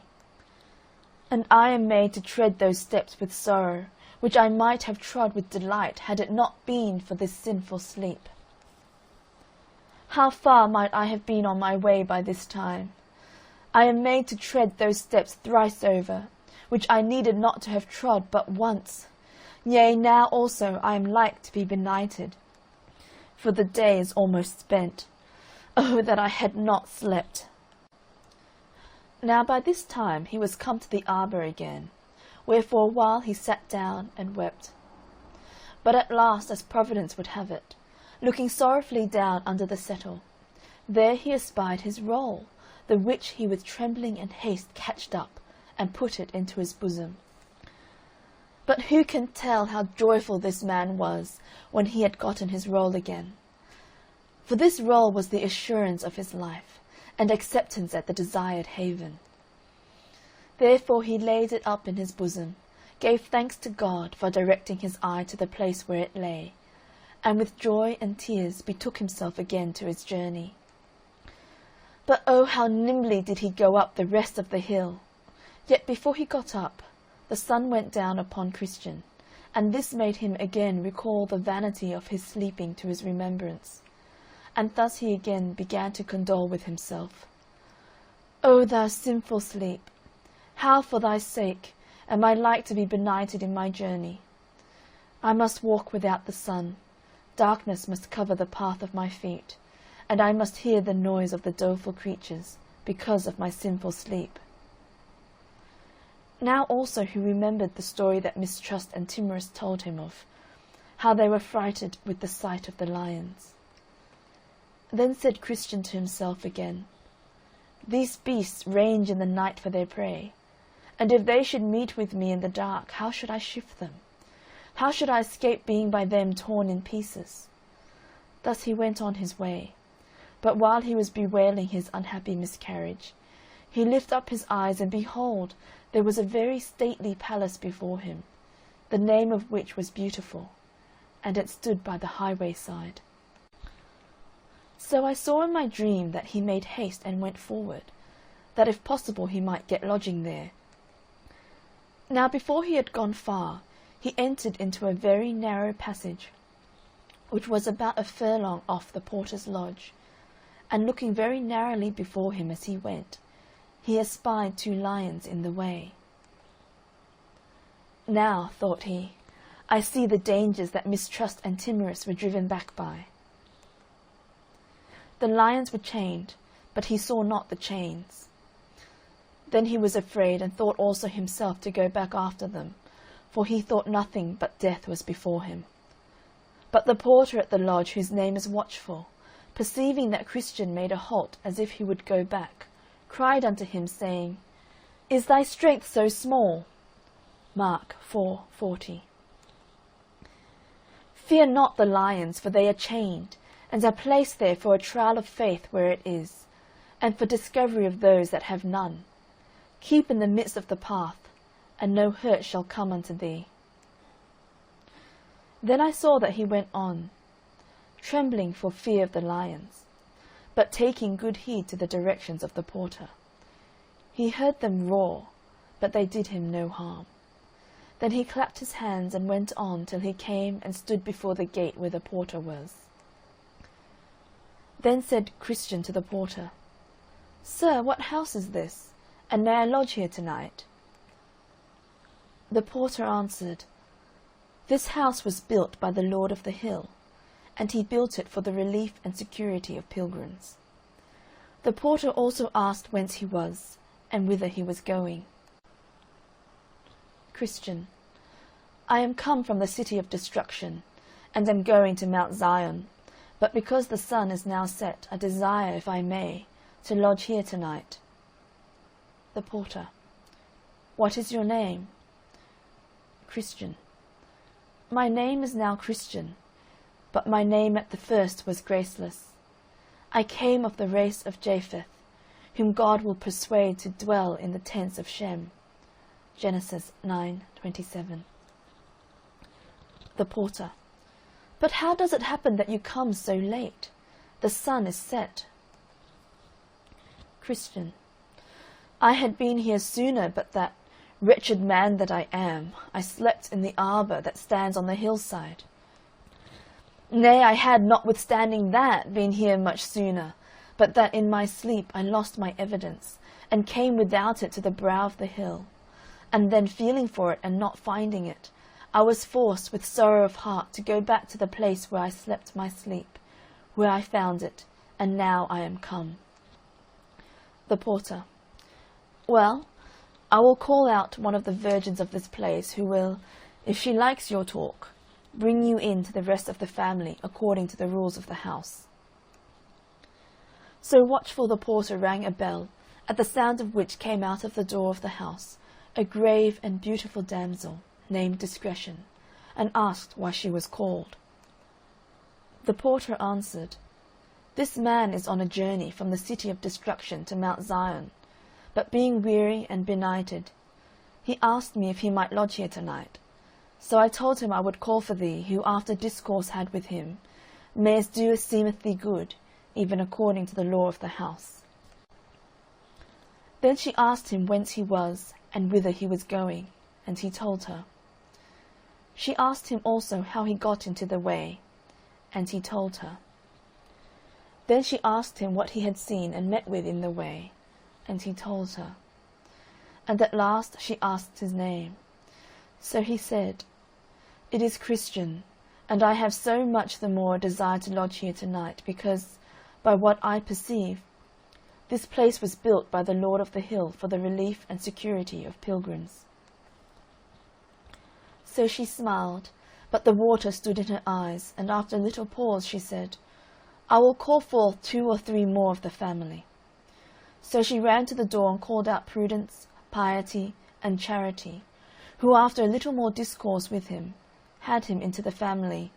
And I am made to tread those steps with sorrow, which I might have trod with delight, had it not been for this sinful sleep. How far might I have been on my way by this time? I am made to tread those steps thrice over, which I needed not to have trod but once. Yea, now also I am like to be benighted, for the day is almost spent. Oh, that I had not slept! Now by this time he was come to the arbour again, where for a while he sat down and wept. But at last, as Providence would have it, looking sorrowfully down under the settle, there he espied his roll, the which he with trembling and haste catched up, and put it into his bosom. But who can tell how joyful this man was when he had gotten his roll again? For this roll was the assurance of his life, and acceptance at the desired haven. Therefore he laid it up in his bosom, gave thanks to God for directing his eye to the place where it lay, and with joy and tears betook himself again to his journey. But oh, how nimbly did he go up the rest of the hill! Yet before he got up, the sun went down upon Christian, and this made him again recall the vanity of his sleeping to his remembrance. And thus he again began to condole with himself. O thou sinful sleep! How for thy sake am I like to be benighted in my journey? I must walk without the sun, darkness must cover the path of my feet, and I must hear the noise of the doleful creatures, because of my sinful sleep. Now also he remembered the story that Mistrust and Timorous told him of, how they were frighted with the sight of the lions. Then said Christian to himself again, These beasts range in the night for their prey, and if they should meet with me in the dark, how should I shift them? How should I escape being by them torn in pieces? Thus he went on his way, but while he was bewailing his unhappy miscarriage, he lifted up his eyes, and behold, there was a very stately palace before him, the name of which was Beautiful, and it stood by the highway side. So I saw in my dream that he made haste and went forward, that if possible he might get lodging there. Now before he had gone far, he entered into a very narrow passage, which was about a furlong off the porter's lodge, and looking very narrowly before him as he went, he espied 2 lions in the way. Now, thought he, I see the dangers that Mistrust and Timorous were driven back by. The lions were chained, but he saw not the chains. Then he was afraid, and thought also himself to go back after them, for he thought nothing but death was before him. But the porter at the lodge, whose name is Watchful, perceiving that Christian made a halt as if he would go back, cried unto him, saying, Is thy strength so small? Mark 4:40. Fear not the lions, for they are chained, and are placed there for a trial of faith where it is, and for discovery of those that have none. Keep in the midst of the path, and no hurt shall come unto thee. Then I saw that he went on, trembling for fear of the lions, but taking good heed to the directions of the porter. He heard them roar, but they did him no harm. Then he clapped his hands and went on till he came and stood before the gate where the porter was. Then said Christian to the porter, Sir, what house is this, and may I lodge here tonight? The porter answered, This house was built by the Lord of the Hill, and he built it for the relief and security of pilgrims. The porter also asked whence he was, and whither he was going. Christian, I am come from the city of destruction, and am going to Mount Zion, but because the sun is now set, I desire, if I may, to lodge here tonight. The porter, What is your name? Christian, My name is now Christian, but my name at the first was Graceless. I came of the race of Japheth, whom God will persuade to dwell in the tents of Shem. Genesis 9:27. The porter, But how does it happen that you come so late? The sun is set. Christian, I had been here sooner, but that, wretched man that I am, I slept in the arbour that stands on the hillside. Nay, I had, notwithstanding that, been here much sooner, but that in my sleep I lost my evidence, and came without it to the brow of the hill. And then feeling for it and not finding it, I was forced with sorrow of heart to go back to the place where I slept my sleep, where I found it, and now I am come. The Porter. Well, I will call out one of the virgins of this place, who will, if she likes your talk, bring you in to the rest of the family according to the rules of the house. So watchful the porter rang a bell, at the sound of which came out of the door of the house a grave and beautiful damsel, named Discretion, and asked why she was called. The porter answered, This man is on a journey from the city of destruction to Mount Zion, but being weary and benighted, he asked me if he might lodge here tonight. So I told him I would call for thee, who after discourse had with him, mayest do as seemeth thee good, even according to the law of the house. Then she asked him whence he was, and whither he was going, and he told her. She asked him also how he got into the way, and he told her. Then she asked him what he had seen and met with in the way, and he told her. And at last she asked his name. So he said, It is Christian, and I have so much the more desire to lodge here tonight, because, by what I perceive, this place was built by the Lord of the Hill for the relief and security of pilgrims. So she smiled, but the water stood in her eyes, and after a little pause she said, I will call forth 2 or 3 more of the family. So she ran to the door and called out Prudence, Piety, and Charity, who after a little more discourse with him, had him into the family,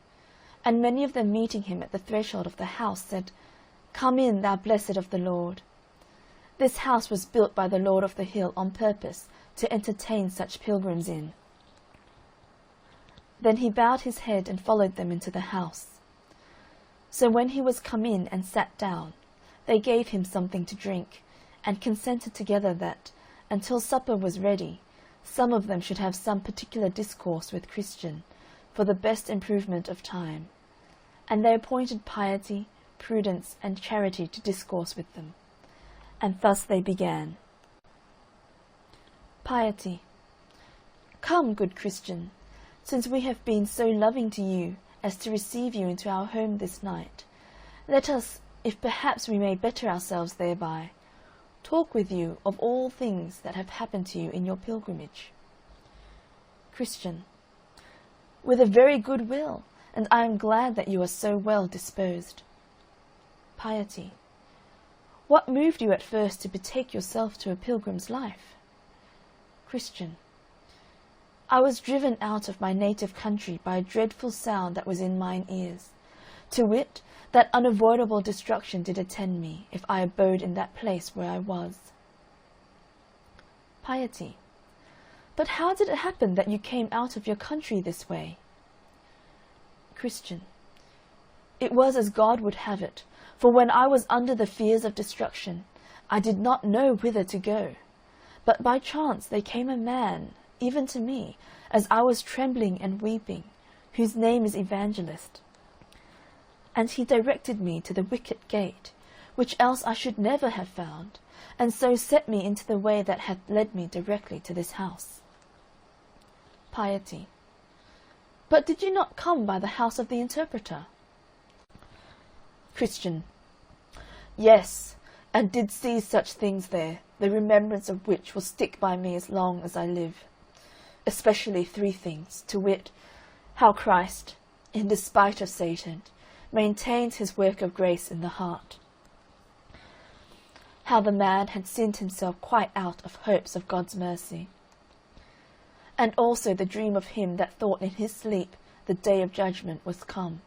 and many of them meeting him at the threshold of the house said, Come in, thou blessed of the Lord. This house was built by the Lord of the Hill on purpose to entertain such pilgrims in. Then he bowed his head and followed them into the house. So when he was come in and sat down, they gave him something to drink, and consented together that, until supper was ready, some of them should have some particular discourse with Christian, for the best improvement of time. And they appointed Piety, Prudence, and Charity to discourse with them. And thus they began. Piety. Come, good Christian, since we have been so loving to you as to receive you into our home this night, let us, if perhaps we may better ourselves thereby, talk with you of all things that have happened to you in your pilgrimage. Christian. With a very good will, and I am glad that you are so well disposed. Piety. What moved you at first to betake yourself to a pilgrim's life? Christian. I was driven out of my native country by a dreadful sound that was in mine ears, to wit, that unavoidable destruction did attend me, if I abode in that place where I was. Piety. But how did it happen that you came out of your country this way? Christian. It was as God would have it, for when I was under the fears of destruction, I did not know whither to go. But by chance there came a man, even to me, as I was trembling and weeping, whose name is Evangelist. And he directed me to the wicket gate, which else I should never have found, and so set me into the way that hath led me directly to this house. Piety. But did you not come by the house of the interpreter? Christian. Yes, and did see such things there, the remembrance of which will stick by me as long as I live. Especially 3 things, to wit, how Christ, in despite of Satan, maintains his work of grace in the heart. How the man had sinned himself quite out of hopes of God's mercy. And also the dream of him that thought in his sleep the day of judgment was come.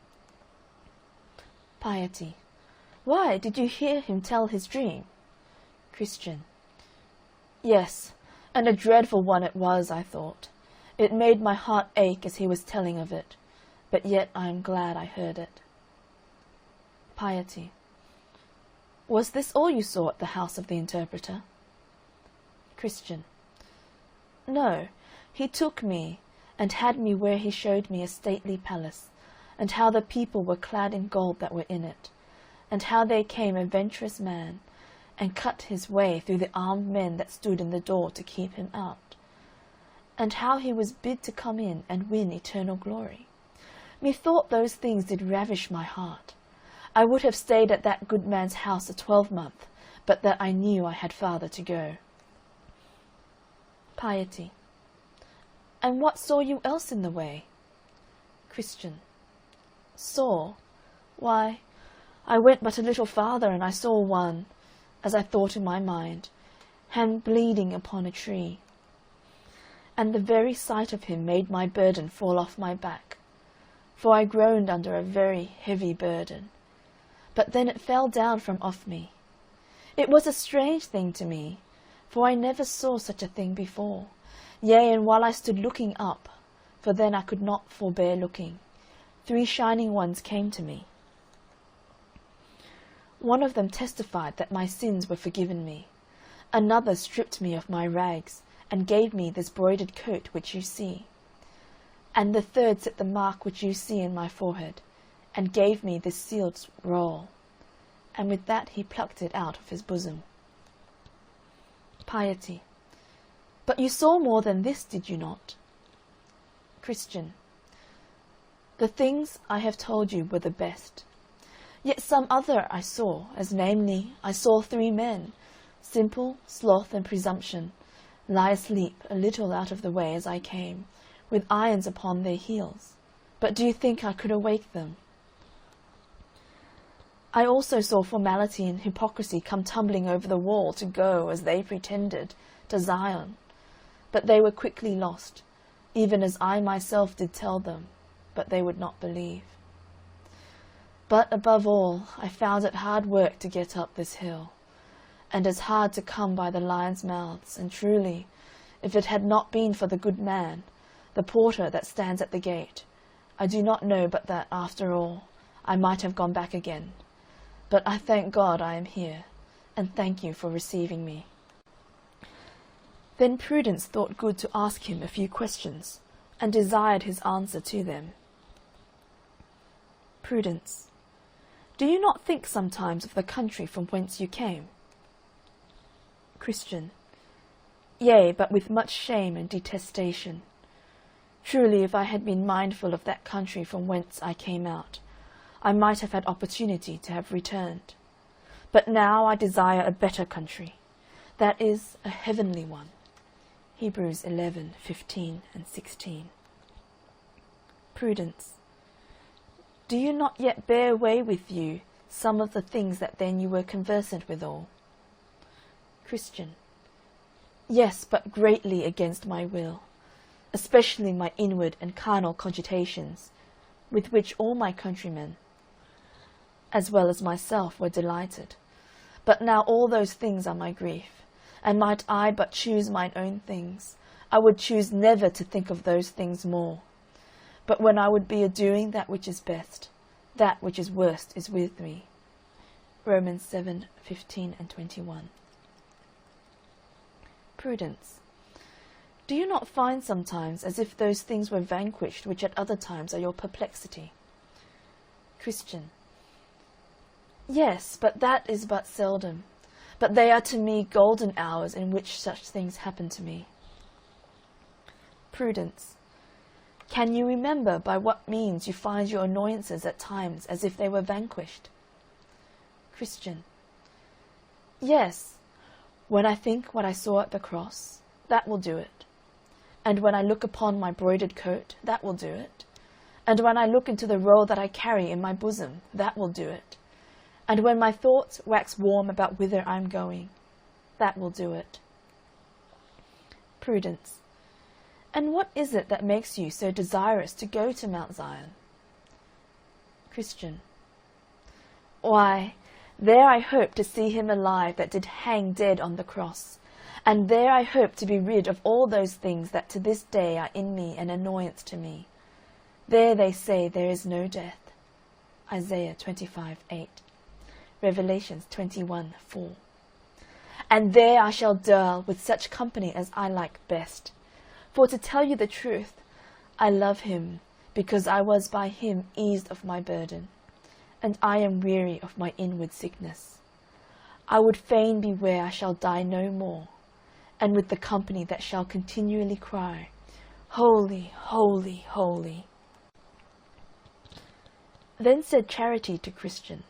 Piety. Why, did you hear him tell his dream? Christian. Yes, and a dreadful one it was, I thought. It made my heart ache as he was telling of it, but yet I am glad I heard it. Piety. Was this all you saw at the house of the interpreter? Christian. No, he took me, and had me where he showed me a stately palace, and how the people were clad in gold that were in it, and how there came a venturous man, and cut his way through the armed men that stood in the door to keep him out, and how he was bid to come in and win eternal glory. Methought those things did ravish my heart. I would have stayed at that good man's house a 12-month, but that I knew I had farther to go. Piety. And what saw you else in the way? Christian. Saw? Why, I went but a little farther, and I saw one, as I thought in my mind, hang bleeding upon a tree. And the very sight of him made my burden fall off my back, for I groaned under a very heavy burden. But then it fell down from off me. It was a strange thing to me, for I never saw such a thing before. Yea, and while I stood looking up, for then I could not forbear looking, 3 shining ones came to me. One of them testified that my sins were forgiven me. Another stripped me of my rags, and gave me this broidered coat which you see. And the third set the mark which you see in my forehead, and gave me this sealed roll. And with that he plucked it out of his bosom. Piety. But you saw more than this, did you not? Christian. The things I have told you were the best. Yet some other I saw, as namely, I saw 3 men, simple, sloth, and presumption, lie asleep a little out of the way as I came, with irons upon their heels. But do you think I could awake them? I also saw formality and hypocrisy come tumbling over the wall to go, as they pretended, to Zion. But they were quickly lost, even as I myself did tell them, but they would not believe. But above all, I found it hard work to get up this hill, and as hard to come by the lions' mouths, and truly, if it had not been for the good man, the porter that stands at the gate, I do not know but that, after all, I might have gone back again. But I thank God I am here, and thank you for receiving me. Then Prudence thought good to ask him a few questions, and desired his answer to them. Prudence. Do you not think sometimes of the country from whence you came? Christian. Yea, but with much shame and detestation. Truly, if I had been mindful of that country from whence I came out, I might have had opportunity to have returned. But now I desire a better country, that is, a heavenly one. Hebrews 11:15 and 16. Prudence. Do you not yet bear away with you some of the things that then you were conversant withal? Christian. Yes, but greatly against my will, especially my inward and carnal cogitations, with which all my countrymen, as well as myself, were delighted. But now all those things are my grief, and might I but choose mine own things, I would choose never to think of those things more. But when I would be a-doing that which is best, that which is worst is with me. Romans 7:15 and 21. Prudence. Do you not find sometimes as if those things were vanquished which at other times are your perplexity? Christian. Yes, but that is but seldom. But they are to me golden hours in which such things happen to me. Prudence. Can you remember by what means you find your annoyances at times as if they were vanquished? Christian. Yes, when I think what I saw at the cross, that will do it. And when I look upon my broidered coat, that will do it. And when I look into the roll that I carry in my bosom, that will do it. And when my thoughts wax warm about whither I am going, that will do it. Prudence. And what is it that makes you so desirous to go to Mount Zion? Christian. Why, there I hope to see him alive that did hang dead on the cross, and there I hope to be rid of all those things that to this day are in me an annoyance to me. There they say there is no death. Isaiah 25:8. Revelations 21:4. And there I shall dwell with such company as I like best. For to tell you the truth, I love him, because I was by him eased of my burden, and I am weary of my inward sickness. I would fain be where I shall die no more, and with the company that shall continually cry, Holy, holy, holy. Then said Charity to Christian,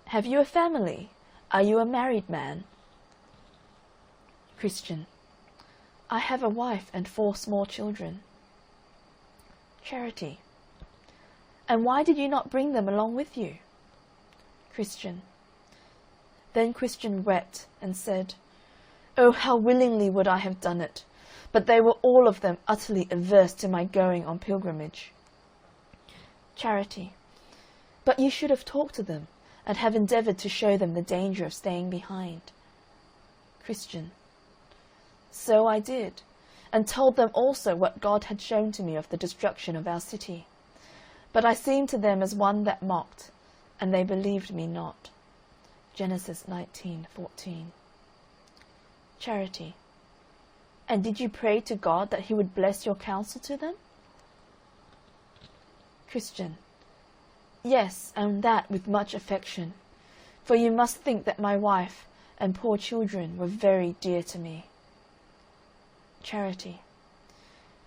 Have you a family? Are you a married man? Christian, I have a wife and 4 small children. Charity, and why did you not bring them along with you? Christian. Then Christian wept and said, Oh, how willingly would I have done it, but they were all of them utterly averse to my going on pilgrimage. Charity, but you should have talked to them, and have endeavoured to show them the danger of staying behind. Christian, so I did, and told them also what God had shown to me of the destruction of our city. But I seemed to them as one that mocked, and they believed me not. Genesis 19:14. Charity, and did you pray to God that he would bless your counsel to them? Christian, yes, and that with much affection, for you must think that my wife and poor children were very dear to me. Charity,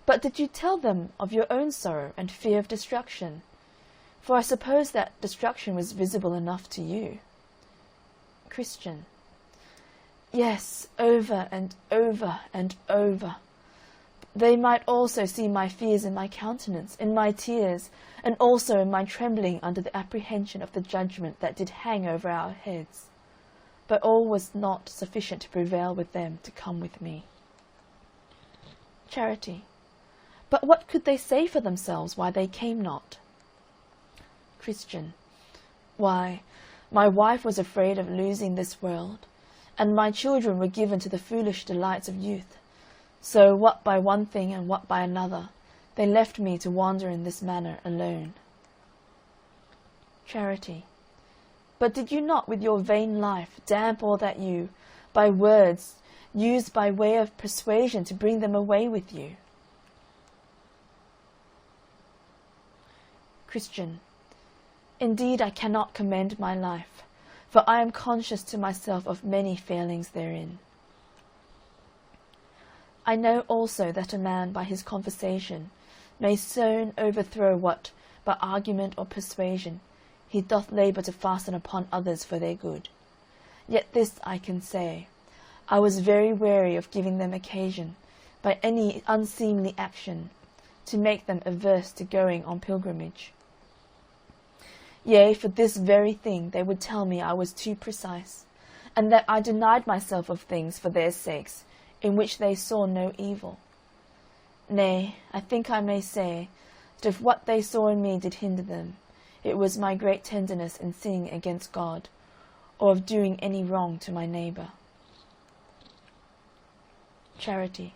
but did you tell them of your own sorrow and fear of destruction? For I suppose that destruction was visible enough to you. Christian, yes, over and over and over. They might also see my fears in my countenance, in my tears, and also in my trembling under the apprehension of the judgment that did hang over our heads. But all was not sufficient to prevail with them to come with me. Charity, but what could they say for themselves why they came not? Christian, why, my wife was afraid of losing this world, and my children were given to the foolish delights of youth. So, what by one thing and what by another, they left me to wander in this manner alone. Charity, but did you not with your vain life damp all that you, by words, used by way of persuasion to bring them away with you? Christian, indeed I cannot commend my life, for I am conscious to myself of many failings therein. I know also that a man by his conversation may soon overthrow what, by argument or persuasion, he doth labour to fasten upon others for their good. Yet this I can say, I was very wary of giving them occasion, by any unseemly action, to make them averse to going on pilgrimage. Yea, for this very thing they would tell me I was too precise, and that I denied myself of things for their sakes, in which they saw no evil. Nay, I think I may say, that if what they saw in me did hinder them, it was my great tenderness in sinning against God, or of doing any wrong to my neighbour. Charity,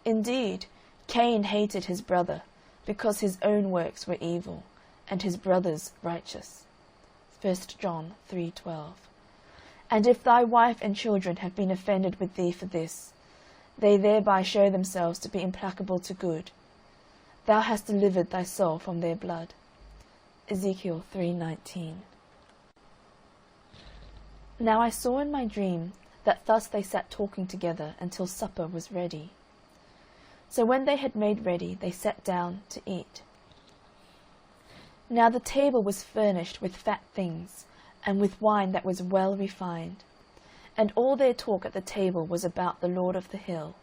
indeed, Cain hated his brother, because his own works were evil, and his brother's righteous. 1 John 3:12. And if thy wife and children have been offended with thee for this, they thereby show themselves to be implacable to good. Thou hast delivered thy soul from their blood. Ezekiel 3:19. Now I saw in my dream that thus they sat talking together until supper was ready. So when they had made ready, they sat down to eat. Now the table was furnished with fat things, and with wine that was well refined. And all their talk at the table was about the Lord of the hill,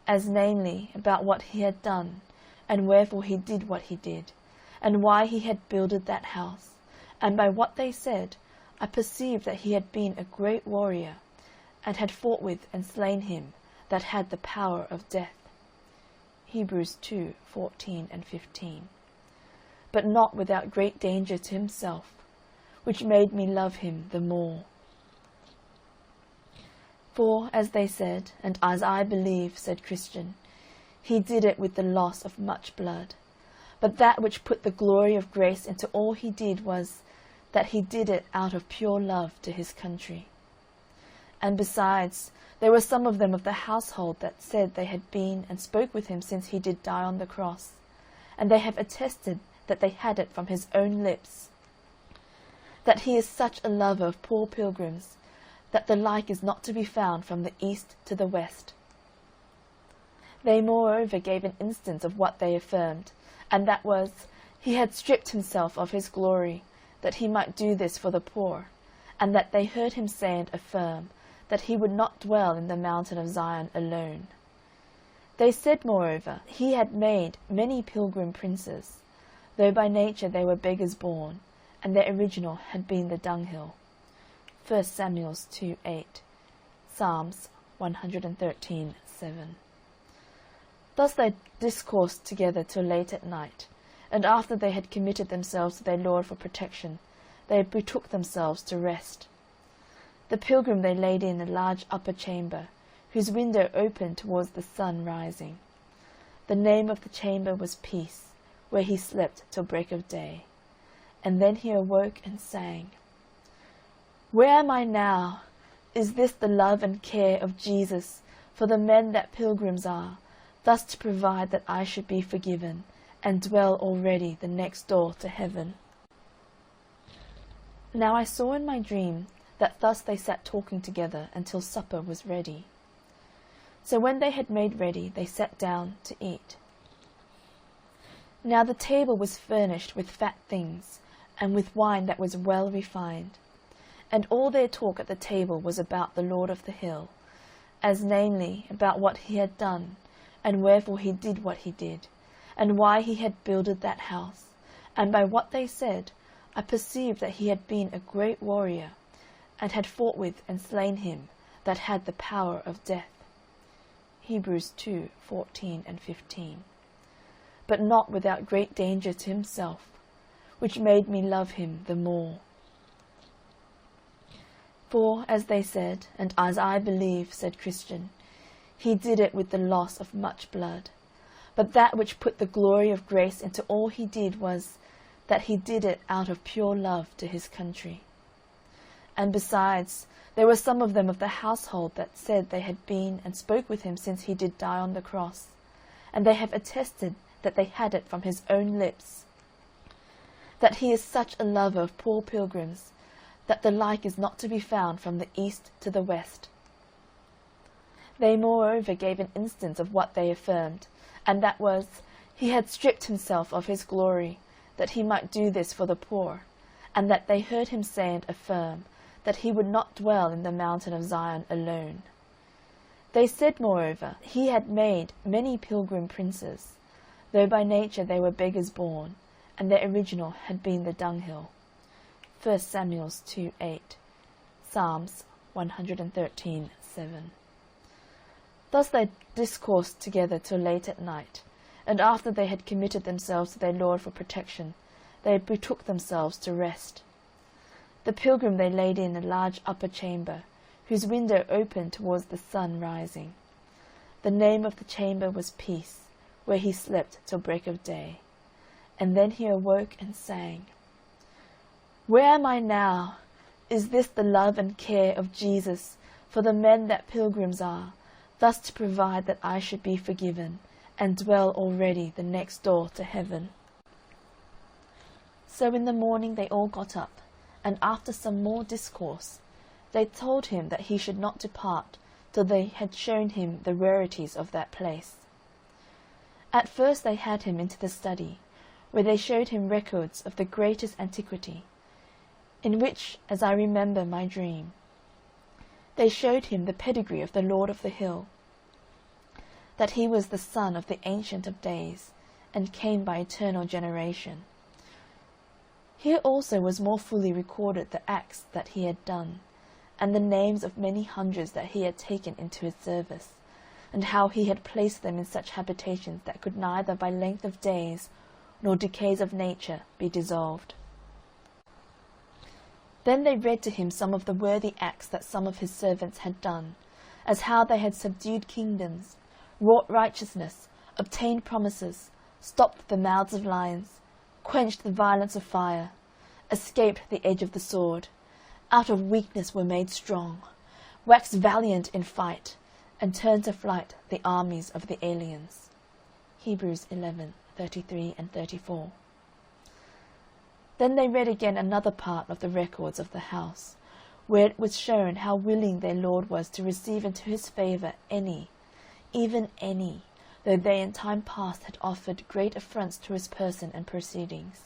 as namely about what he had done, and wherefore he did what he did, and why he had builded that house. And by what they said, I perceived that he had been a great warrior, and had fought with and slain him that had the power of death. Hebrews 2:14 and 15. But not without great danger to himself, which made me love him the more. For, as they said, and as I believe, said Christian, he did it with the loss of much blood. But that which put the glory of grace into all he did was, that he did it out of pure love to his country. And besides, there were some of them of the household that said they had been and spoke with him since he did die on the cross, and they have attested that they had it from his own lips, that he is such a lover of poor pilgrims, that the like is not to be found from the east to the west. They moreover gave an instance of what they affirmed, and that was, he had stripped himself of his glory, that he might do this for the poor, and that they heard him say and affirm, that he would not dwell in the mountain of Zion alone. They said moreover, he had made many pilgrim princes, though by nature they were beggars born, and their original had been the dunghill. 1 Samuel 2:8, Psalms 113:7. Thus they discoursed together till late at night, and after they had committed themselves to their Lord for protection, they betook themselves to rest. The pilgrim they laid in a large upper chamber, whose window opened towards the sun rising. The name of the chamber was Peace, where he slept till break of day. And then he awoke and sang, "Where am I now? Is this the love and care of Jesus for the men that pilgrims are, thus to provide that I should be forgiven, and dwell already the next door to heaven?" Now I saw in my dream that thus they sat talking together until supper was ready. So when they had made ready, they sat down to eat. Now the table was furnished with fat things, and with wine that was well refined. And all their talk at the table was about the Lord of the hill, as namely about what he had done, and wherefore he did what he did, and why he had builded that house. And by what they said, I perceived that he had been a great warrior, and had fought with and slain him that had the power of death. Hebrews 2:14 and 15. But not without great danger to himself, which made me love him the more. For, as they said, and as I believe, said Christian, he did it with the loss of much blood. But that which put the glory of grace into all he did was, that he did it out of pure love to his country. And besides, there were some of them of the household that said they had been and spoke with him since he did die on the cross, and they have attested that they had it from his own lips, that he is such a lover of poor pilgrims, that the like is not to be found from the east to the west. They moreover gave an instance of what they affirmed, and that was, he had stripped himself of his glory, that he might do this for the poor, and that they heard him say and affirm, that he would not dwell in the mountain of Zion alone. They said moreover, he had made many pilgrim princes, though by nature they were beggars born, and their original had been the dunghill. 1 Samuel 2:8, Psalms 113:7. Thus they discoursed together till late at night, and after they had committed themselves to their Lord for protection, they betook themselves to rest. The pilgrim they laid in a large upper chamber, whose window opened towards the sun rising. The name of the chamber was Peace, where he slept till break of day. And then he awoke and sang, "Where am I now? Is this the love and care of Jesus for the men that pilgrims are, thus to provide that I should be forgiven, and dwell already the next door to heaven?" So in the morning they all got up, and after some more discourse, they told him that he should not depart till they had shown him the rarities of that place. At first they had him into the study, where they showed him records of the greatest antiquity, in which, as I remember my dream, they showed him the pedigree of the Lord of the Hill, that he was the son of the Ancient of Days, and came by eternal generation. Here also was more fully recorded the acts that he had done, and the names of many hundreds that he had taken into his service, and how he had placed them in such habitations that could neither by length of days nor decays of nature be dissolved. Then they read to him some of the worthy acts that some of his servants had done, as how they had subdued kingdoms, wrought righteousness, obtained promises, stopped the mouths of lions, quenched the violence of fire, escaped the edge of the sword, out of weakness were made strong, waxed valiant in fight, and turned to flight the armies of the aliens. Hebrews 11:3. 33 and 34. Then they read again another part of the records of the house, where it was shown how willing their Lord was to receive into his favour any, even any, though they in time past had offered great affronts to his person and proceedings.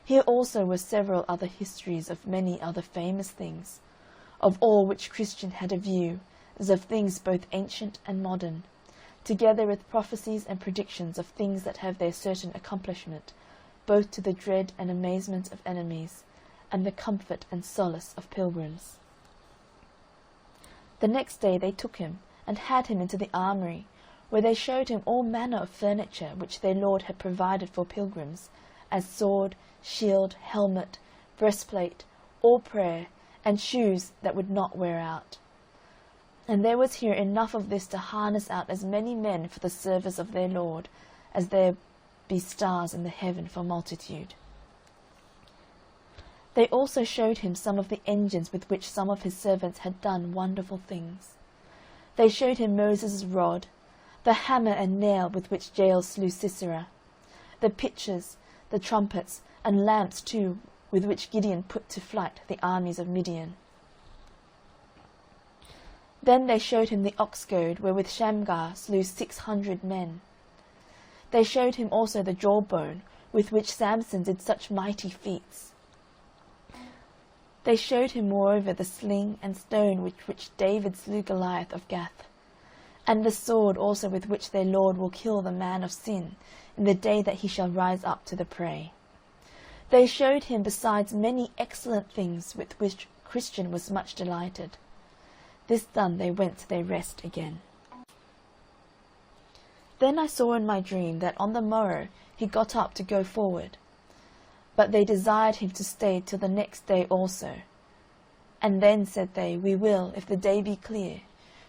Here also were several other histories of many other famous things, of all which Christian had a view, as of things both ancient and modern, together with prophecies and predictions of things that have their certain accomplishment, both to the dread and amazement of enemies, and the comfort and solace of pilgrims. The next day they took him, and had him into the armoury, where they showed him all manner of furniture which their Lord had provided for pilgrims, as sword, shield, helmet, breastplate, all prayer, and shoes that would not wear out. And there was here enough of this to harness out as many men for the service of their Lord, as there be stars in the heaven for multitude. They also showed him some of the engines with which some of his servants had done wonderful things. They showed him Moses' rod, the hammer and nail with which Jael slew Sisera, the pitchers, the trumpets, and lamps too, with which Gideon put to flight the armies of Midian. Then they showed him the ox goad wherewith Shamgar slew 600 men. They showed him also the jawbone with which Samson did such mighty feats. They showed him moreover the sling and stone with which David slew Goliath of Gath, and the sword also with which their Lord will kill the man of sin in the day that he shall rise up to the prey. They showed him besides many excellent things with which Christian was much delighted. This done, they went to their rest again. Then I saw in my dream that on the morrow he got up to go forward. But they desired him to stay till the next day also. And then, said they, we will, if the day be clear,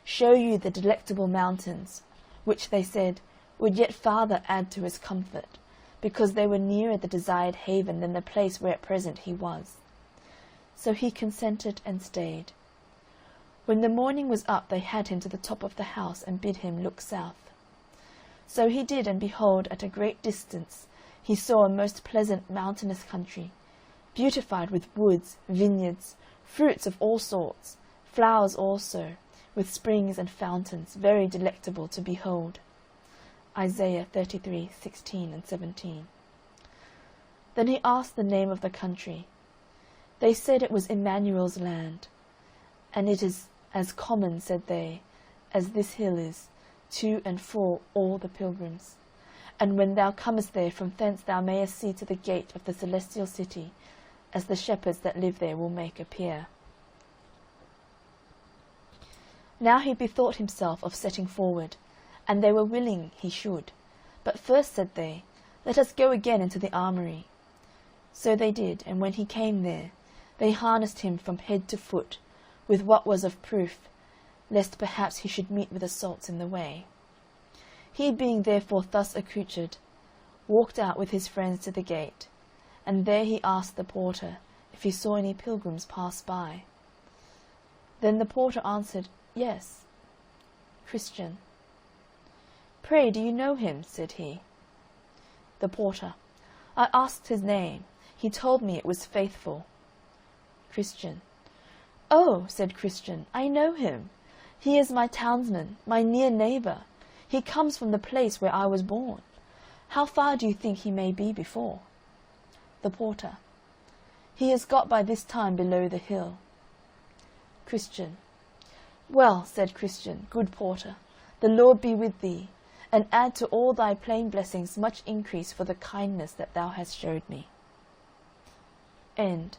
show you the delectable mountains, which, they said, would yet farther add to his comfort, because they were nearer the desired haven than the place where at present he was. So he consented and stayed. When the morning was up, they had him to the top of the house, and bid him look south. So he did, and behold, at a great distance he saw a most pleasant mountainous country, beautified with woods, vineyards, fruits of all sorts, flowers also, with springs and fountains, very delectable to behold. Isaiah 33:16 and 17. Then he asked the name of the country. They said it was Emmanuel's land, and it is as common, said they, as this hill is, to and for all the pilgrims. And when thou comest there, from thence thou mayest see to the gate of the celestial city, as the shepherds that live there will make appear. Now he bethought himself of setting forward, and they were willing he should. But first, said they, let us go again into the armoury. So they did, and when he came there, they harnessed him from head to foot, with what was of proof, lest perhaps he should meet with assaults in the way. He being therefore thus accoutred, walked out with his friends to the gate, and there he asked the porter if he saw any pilgrims pass by. Then the porter answered, Yes. Christian. Pray, do you know him? Said he. The porter. I asked his name. He told me it was Faithful. Christian. Oh, said Christian, I know him. He is my townsman, my near neighbour. He comes from the place where I was born. How far do you think he may be before? The porter. He has got by this time below the hill. Christian. Well, said Christian, good porter, the Lord be with thee, and add to all thy plain blessings much increase for the kindness that thou hast showed me. End.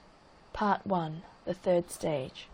Part 1, the third stage.